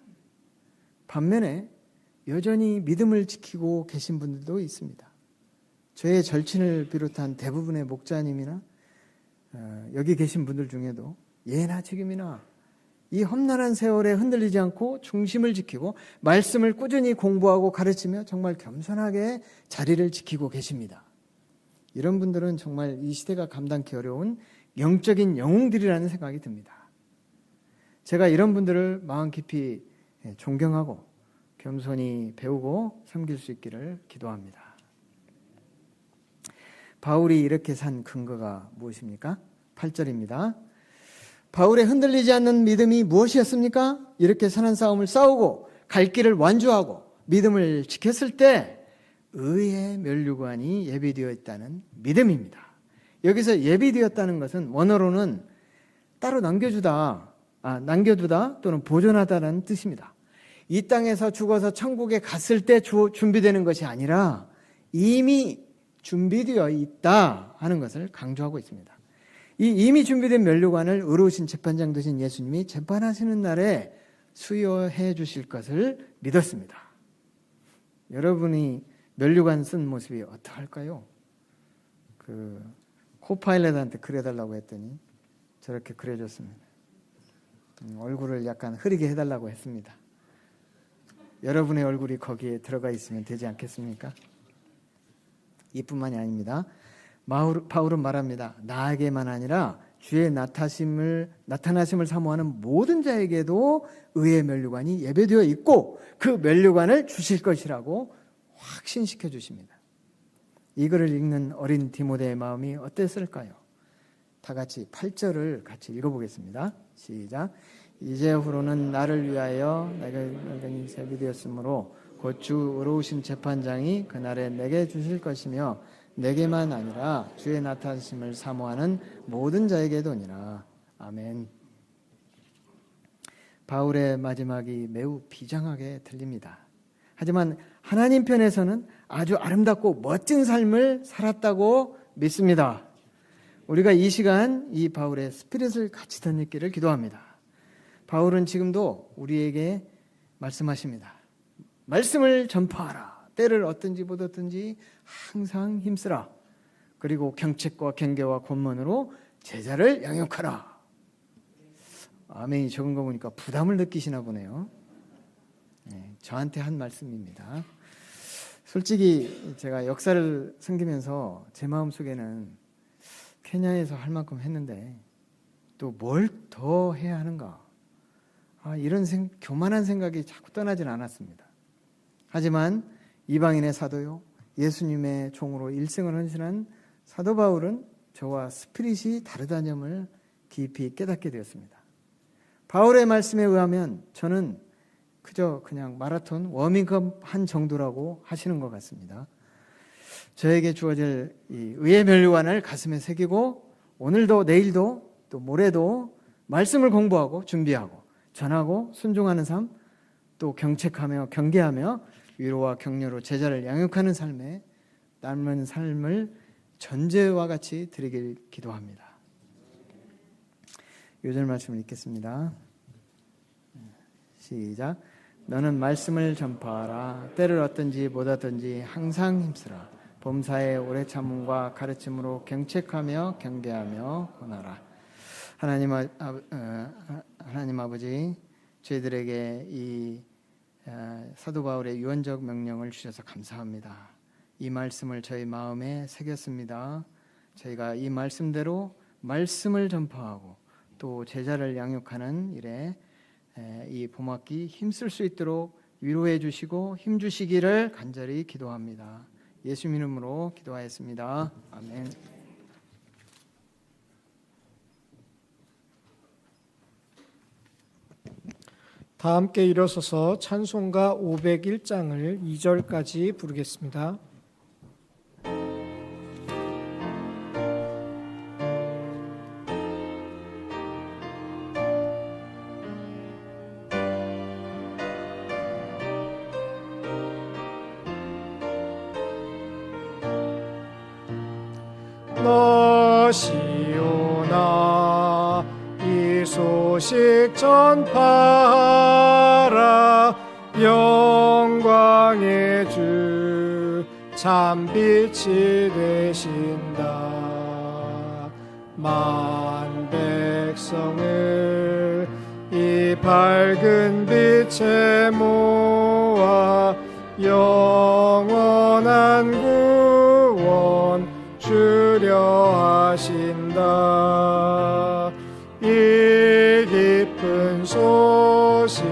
반면에 여전히 믿음을 지키고 계신 분들도 있습니다. 저의 절친을 비롯한 대부분의 목자님이나 여기 계신 분들 중에도 예나 지금이나 이 험난한 세월에 흔들리지 않고 중심을 지키고 말씀을 꾸준히 공부하고 가르치며 정말 겸손하게 자리를 지키고 계십니다. 이런 분들은 정말 이 시대가 감당하기 어려운 영적인 영웅들이라는 생각이 듭니다. 제가 이런 분들을 마음 깊이 존경하고 겸손히 배우고 섬길 수 있기를 기도합니다. 바울이 이렇게 산 근거가 무엇입니까? 8절입니다. 바울의 흔들리지 않는 믿음이 무엇이었습니까? 이렇게 선한 싸움을 싸우고 갈 길을 완주하고 믿음을 지켰을 때 의의 면류관이 예비되어 있다는 믿음입니다. 여기서 예비되었다는 것은 원어로는 따로 남겨두다 또는 보존하다라는 뜻입니다. 이 땅에서 죽어서 천국에 갔을 때 준비되는 것이 아니라 이미 준비되어 있다 하는 것을 강조하고 있습니다. 이 이미 준비된 면류관을 의로우신 재판장 되신 예수님이 재판하시는 날에 수여해 주실 것을 믿었습니다. 여러분이 면류관 쓴 모습이 어떠할까요? 코파일럿한테 그려달라고 했더니 저렇게 그려줬습니다. 얼굴을 약간 흐리게 해달라고 했습니다. 여러분의 얼굴이 거기에 들어가 있으면 되지 않겠습니까? 이뿐만이 아닙니다. 바울은 말합니다. 나에게만 아니라 주의 나타나심을 사모하는 모든 자에게도 의의 면류관이 예배되어 있고 그 면류관을 주실 것이라고 확신시켜 주십니다. 이거를 읽는 어린 디모데의 마음이 어땠을까요? 다 같이 8절을 같이 읽어보겠습니다. 시작. 이제후로는 나를 위하여 내가 연단이 예비되었으므로 곧 주 의로우신 재판장이 그날에 내게 주실 것이며 내게만 아니라 주의 나타나심을 사모하는 모든 자에게도니라. 아멘. 바울의 마지막이 매우 비장하게 들립니다. 하지만 하나님 편에서는 아주 아름답고 멋진 삶을 살았다고 믿습니다. 우리가 이 시간 이 바울의 스피릿을 같이 덧입기를 기도합니다. 바울은 지금도 우리에게 말씀하십니다. 말씀을 전파하라. 때를 얻든지 못 얻든지 항상 힘쓰라. 그리고 경책과 경계와 권면으로 제자를 양육하라. 아멘이 적은 거 보니까 부담을 느끼시나 보네요. 네, 저한테 한 말씀입니다. 솔직히 제가 역사를 섬기면서 제 마음속에는 케냐에서 할 만큼 했는데 또 뭘 더 해야 하는가, 이런 교만한 생각이 자꾸 떠나질 않았습니다. 하지만 이방인의 사도요, 예수님의 종으로 일생을 헌신한 사도 바울은 저와 스피릿이 다르다는 점을 깊이 깨닫게 되었습니다. 바울의 말씀에 의하면 저는 그냥 마라톤 워밍업 한 정도라고 하시는 것 같습니다. 저에게 주어질 이 의의 면류관을 가슴에 새기고 오늘도 내일도 또 모레도 말씀을 공부하고 준비하고 전하고 순종하는 삶, 또 경책하며 경계하며 위로와 격려로 제자를 양육하는 삶에 남은 삶을 전제와 같이 드리길 기도합니다. 요절 말씀을 읽겠습니다. 시작. 너는 말씀을 전파하라. 때를 얻든지 못 얻든지 항상 힘쓰라. 범사에 오래 참음과 가르침으로 경책하며 경계하며 권하라. 하나님 아버지, 저희들에게 이 사도 바울의 유언적 명령을 주셔서 감사합니다. 이 말씀을 저희 마음에 새겼습니다. 저희가 이 말씀대로 말씀을 전파하고 또 제자를 양육하는 일에 이 봄학기 힘쓸 수 있도록 위로해 주시고 힘 주시기를 간절히 기도합니다. 예수님 이름으로 기도하였습니다. 아멘. 다 함께 일어서서 찬송가 501장을 2절까지 부르겠습니다. 너시오나 이 소식 전파하라. 영광의 주 참 빛이 되신다. 만 백성을 이 밝은 빛에 모아 영원한 구원 주려 하신다. 이 기쁜 소식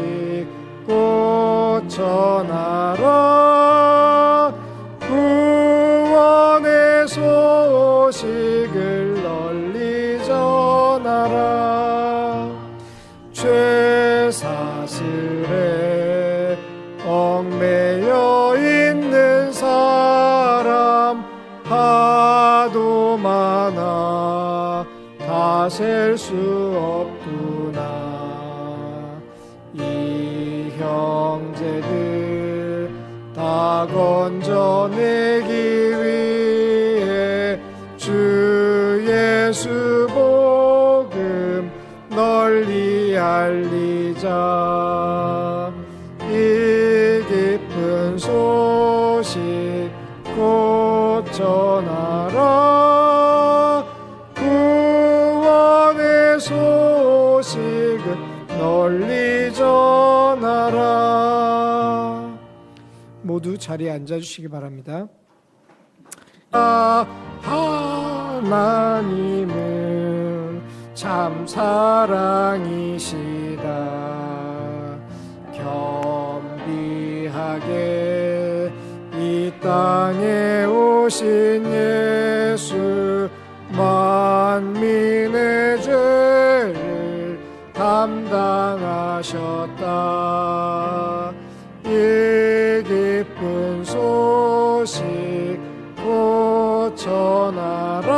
곧 전하라. 구원의 소식을 널리 전하라. 죄사슬에 얽매여 있는 사람 하도 많아 다 셀 수 없구나. 이 형제들 다 건져내기 위해 주 예수 복음 널리 알리자. 이 기쁜 소식 곧 전하라. 구원의 소식을 널리 전하라. 모두 자리에 앉아주시기 바랍니다. 하나님은 참 사랑이시다. 겸비하게 이 땅에 오신 예수 만민의 죄를 담당하셨다. 이 기쁜 소식 곧 전하라.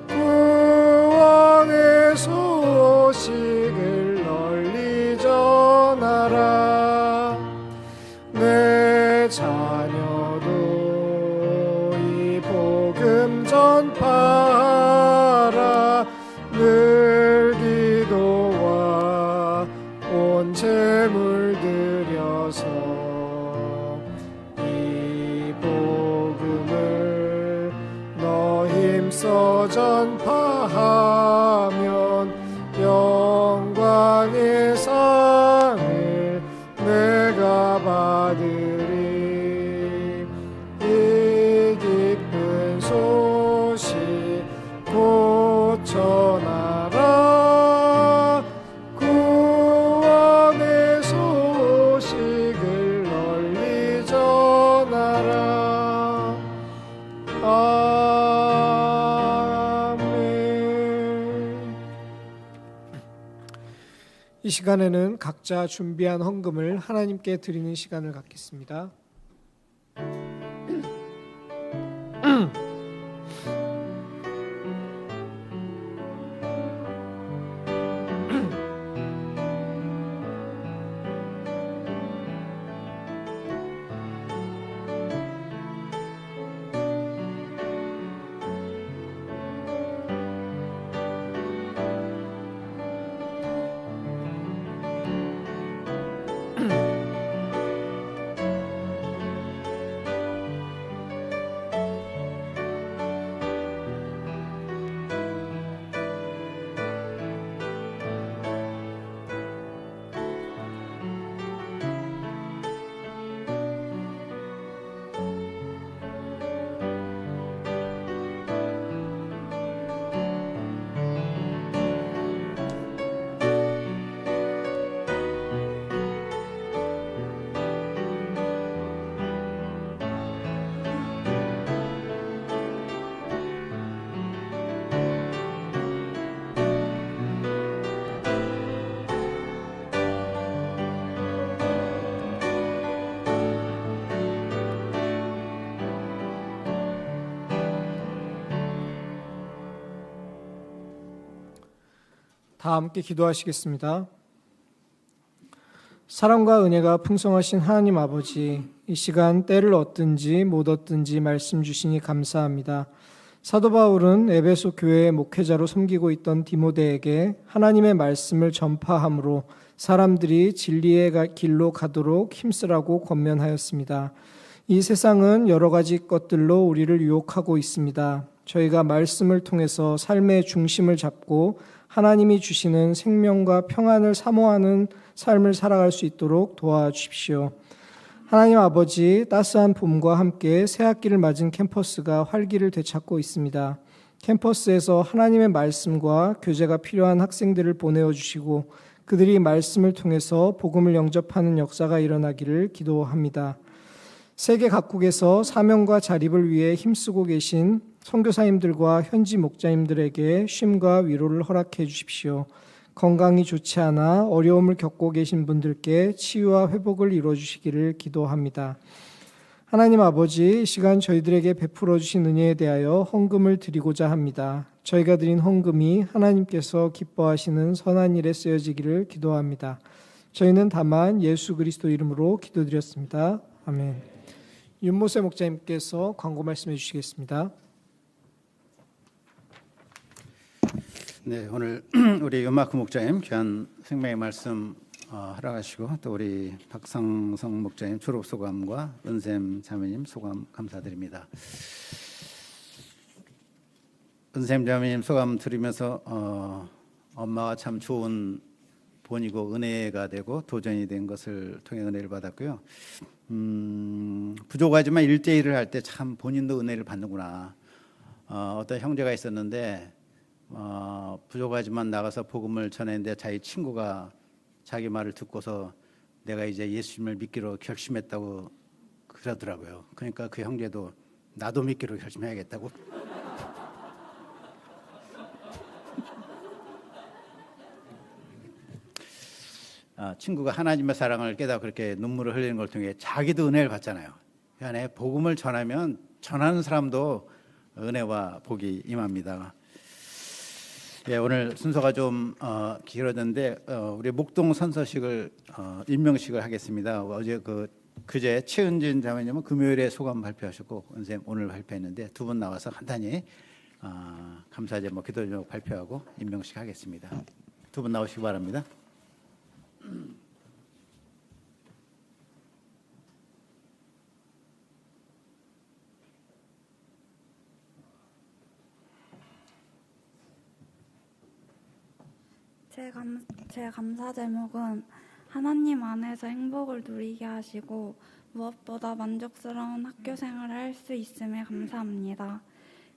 구원의 소식을 널리 전하라. 내 자녀도 이 복음 전파하라. 늘 기도와 온 재물 들여서 이 복음을 너 힘써 전파하면 영광의 상을 내가 받으리. 이 기쁜 소식 곧 전하라. 구원의 소식을 널리 전하라. 아멘. 이 시간에는 각자 준비한 헌금을 하나님께 드리는 시간을 갖겠습니다. 다 함께 기도하시겠습니다. 사랑과 은혜가 풍성하신 하나님 아버지, 이 시간 때를 얻든지 못 얻든지 말씀 주시니 감사합니다. 사도 바울은 에베소 교회의 목회자로 섬기고 있던 디모데에게 하나님의 말씀을 전파함으로 사람들이 진리의 길로 가도록 힘쓰라고 권면하였습니다. 이 세상은 여러 가지 것들로 우리를 유혹하고 있습니다. 저희가 말씀을 통해서 삶의 중심을 잡고 하나님이 주시는 생명과 평안을 사모하는 삶을 살아갈 수 있도록 도와주십시오. 하나님 아버지, 따스한 봄과 함께 새학기를 맞은 캠퍼스가 활기를 되찾고 있습니다. 캠퍼스에서 하나님의 말씀과 교제가 필요한 학생들을 보내어 주시고 그들이 말씀을 통해서 복음을 영접하는 역사가 일어나기를 기도합니다. 세계 각국에서 사명과 자립을 위해 힘쓰고 계신 선교사님들과 현지 목자님들에게 쉼과 위로를 허락해 주십시오. 건강이 좋지 않아 어려움을 겪고 계신 분들께 치유와 회복을 이루어 주시기를 기도합니다. 하나님 아버지, 이 시간 저희들에게 베풀어 주신 은혜에 대하여 헌금을 드리고자 합니다. 저희가 드린 헌금이 하나님께서 기뻐하시는 선한 일에 쓰여지기를 기도합니다. 저희는 다만 예수 그리스도 이름으로 기도드렸습니다. 아멘. 윤모세 목자님께서 광고 말씀해 주시겠습니다. 네, 오늘 우리 연마크 목자님 귀한 생명의 말씀 허락하시고 또 우리 박상성 목자님 졸업 소감과 은샘 자매님 소감 감사드립니다. 은샘 자매님 소감 들으면서 엄마가 참 좋은 본이고 은혜가 되고 도전이 된 것을 통해 은혜를 받았고요. 부족하지만 1대1을 할 때 참 본인도 은혜를 받는구나. 어떤 형제가 있었는데 부족하지만 나가서 복음을 전했는데 자기 친구가 자기 말을 듣고서 내가 이제 예수님을 믿기로 결심했다고 그러더라고요. 그러니까 그 형제도 나도 믿기로 결심해야겠다고. 친구가 하나님의 사랑을 깨닫고 그렇게 눈물을 흘리는 걸 통해 자기도 은혜를 받잖아요. 그러니까 복음을 전하면 전하는 사람도 은혜와 복이 임합니다. 예, 오늘 순서가 좀 길어졌는데 우리 목동 선서식을 임명식을 하겠습니다. 어제 그제 최은진 자매님은 금요일에 소감 발표하셨고 은쌤 오늘 발표했는데 두 분 나와서 간단히 감사 제목, 기도 제목 발표하고 임명식 하겠습니다. 두 분 나오시기 바랍니다. 제 감사 제목은 하나님 안에서 행복을 누리게 하시고 무엇보다 만족스러운 학교 생활을 할 수 있음에 감사합니다.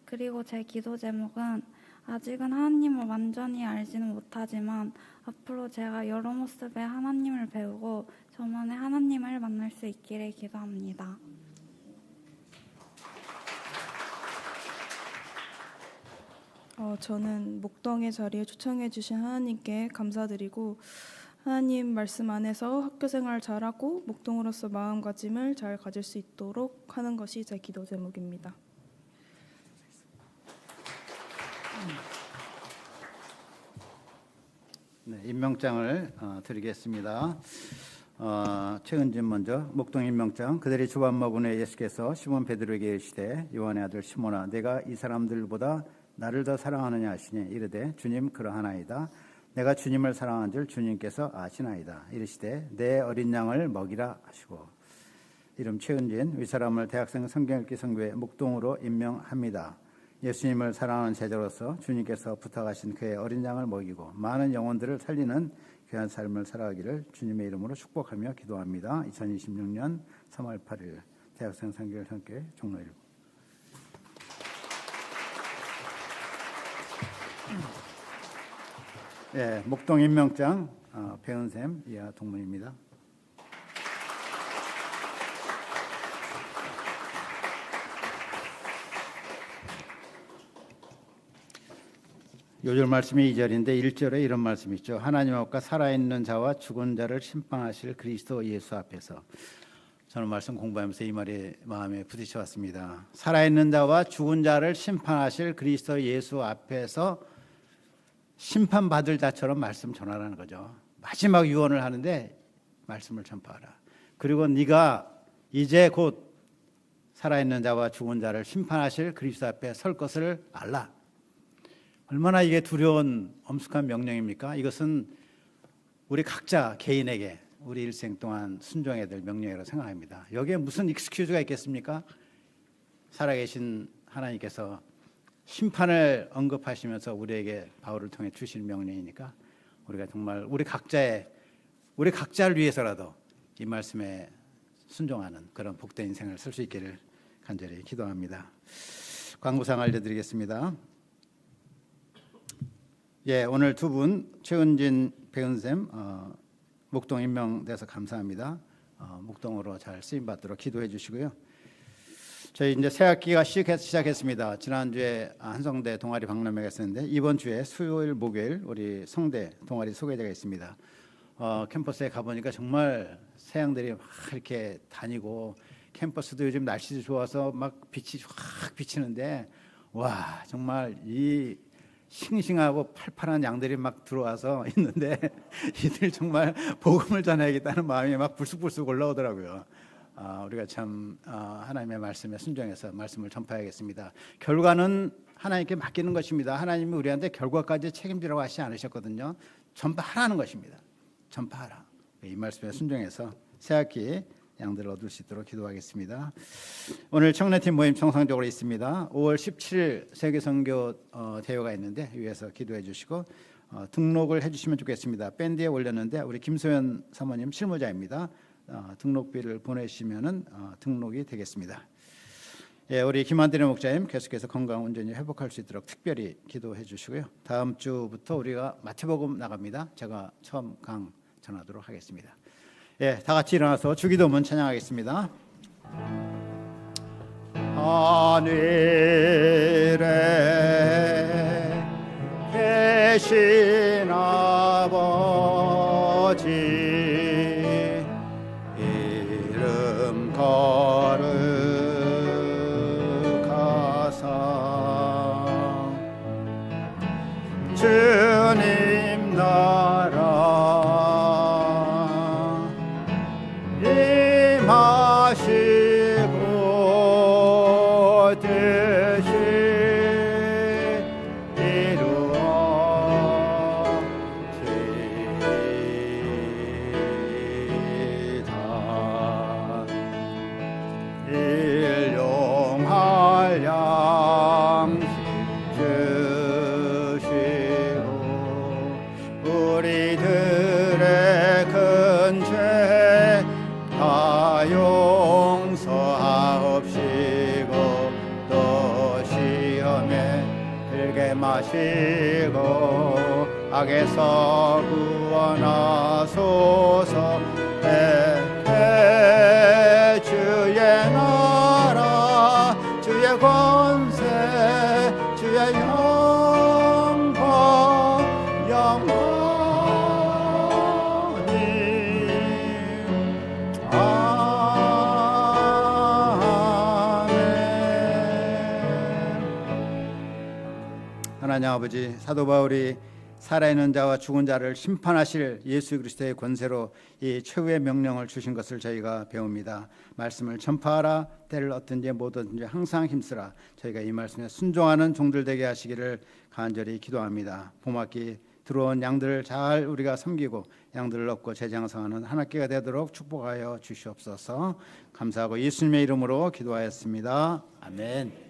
그리고 제 기도 제목은 아직은 하나님을 완전히 알지는 못하지만 앞으로 제가 여러 모습의 하나님을 배우고 저만의 하나님을 만날 수 있기를 기도합니다. 저는 목동의 자리에 초청해 주신 하나님께 감사드리고 하나님 말씀 안에서 학교 생활 잘하고 목동으로서 마음가짐을 잘 가질 수 있도록 하는 것이 제 기도 제목입니다. 네, 임명장을 드리겠습니다. 최은진 먼저 목동 임명장. 그들이 주 밥 먹은 후에 예수께서 시몬 베드로에게 이르시되 요한의 아들 시몬아 내가 이 사람들보다 나를 더 사랑하느냐 하시니 이르되 주님 그러하나이다. 내가 주님을 사랑한 줄 주님께서 아시나이다. 이르시되 내 어린 양을 먹이라 하시고. 이름 최은진 윗사람을 대학생 성경읽기 선교회 목동으로 임명합니다. 예수님을 사랑하는 제자로서 주님께서 부탁하신 그의 어린 양을 먹이고 많은 영혼들을 살리는 귀한 삶을 살아가기를 주님의 이름으로 축복하며 기도합니다. 2026년 3월 8일 대학생 성경읽기 선교회 종로 1부. 네, 목동 임명장 배은샘 이하 동문입니다. 요절 말씀이 2절인데 1절에 이런 말씀이 있죠. 하나님 앞과 살아있는 자와 죽은 자를 심판하실 그리스도 예수 앞에서. 저는 말씀 공부하면서 이 말이 마음에 부딪혀 왔습니다. 살아있는 자와 죽은 자를 심판하실 그리스도 예수 앞에서 심판받을 자처럼 말씀 전하라는 거죠. 마지막 유언을 하는데 말씀을 전파하라. 그리고 네가 이제 곧 살아있는 자와 죽은 자를 심판하실 그리스도 앞에 설 것을 알라. 얼마나 이게 두려운 엄숙한 명령입니까? 이것은 우리 각자 개인에게 우리 일생 동안 순종해야 될 명령이라고 생각합니다. 여기에 무슨 익스큐즈가 있겠습니까? 살아계신 하나님께서 심판을 언급하시면서 우리에게 바울을 통해 주신 명령이니까 우리가 정말 우리 각자를 위해서라도 이 말씀에 순종하는 그런 복된 인생을 살 수 있기를 간절히 기도합니다. 광고상 알려드리겠습니다. 예, 오늘 두 분 최은진 배은쌤 목동 임명돼서 감사합니다. 목동으로 잘 쓰임 받도록 기도해 주시고요. 저희 이제 새 학기가 시작했습니다. 지난주에 한성대 동아리 박람회가 있었는데 이번 주에 수요일, 목요일 우리 성대 동아리 소개대가 있습니다. 캠퍼스에 가보니까 정말 새양들이 막 이렇게 다니고 캠퍼스도 요즘 날씨도 좋아서 막 빛이 확 비치는데 와 정말 이 싱싱하고 팔팔한 양들이 막 들어와서 있는데 이들 정말 복음을 전해야겠다는 마음이 막 불쑥불쑥 올라오더라고요. 우리가 참 하나님의 말씀에 순종해서 말씀을 전파하겠습니다. 결과는 하나님께 맡기는 것입니다. 하나님이 우리한테 결과까지 책임지라고 하시지 않으셨거든요. 전파하라는 것입니다. 전파하라. 이 말씀에 순종해서 새학기 양들을 얻을 수 있도록 기도하겠습니다. 오늘 청년팀 모임 정상적으로 있습니다. 5월 17일 세계선교 대회가 있는데 위에서 기도해 주시고 등록을 해주시면 좋겠습니다. 밴드에 올렸는데 우리 김소연 사모님 실무자입니다. 등록비를 보내시면은 등록이 되겠습니다. 예, 우리 김한대리 목사님 계속해서 건강 온전히 회복할 수 있도록 특별히 기도해 주시고요. 다음 주부터 우리가 마태복음 나갑니다. 제가 처음 강 전하도록 하겠습니다. 예, 다 같이 일어나서 주기도문 찬양하겠습니다. 하늘에 계신 아버지 이름 거룩하사 주님 나라 임하시고 뜻이 이루어지다. 일용할 양식 주시고 우리들의 큰 죄 다 용서하옵시고 또 시험에 들게 마시고 악에서 구원하소서. 대개 주의 나라 주의 권세 주의 영광 영원히 하나님 아버지, 사도 바울이 살아있는 자와 죽은 자를 심판하실 예수 그리스도의 권세로 이 최후의 명령을 주신 것을 저희가 배웁니다. 말씀을 전파하라. 때를 얻든지 못 얻든지 항상 힘쓰라. 저희가 이 말씀에 순종하는 종들 되게 하시기를 간절히 기도합니다. 봄학기 들어온 양들을 잘 우리가 섬기고 양들을 얻고 재장성하는 한 학기가 되도록 축복하여 주시옵소서. 감사하고 예수님의 이름으로 기도하였습니다. 아멘.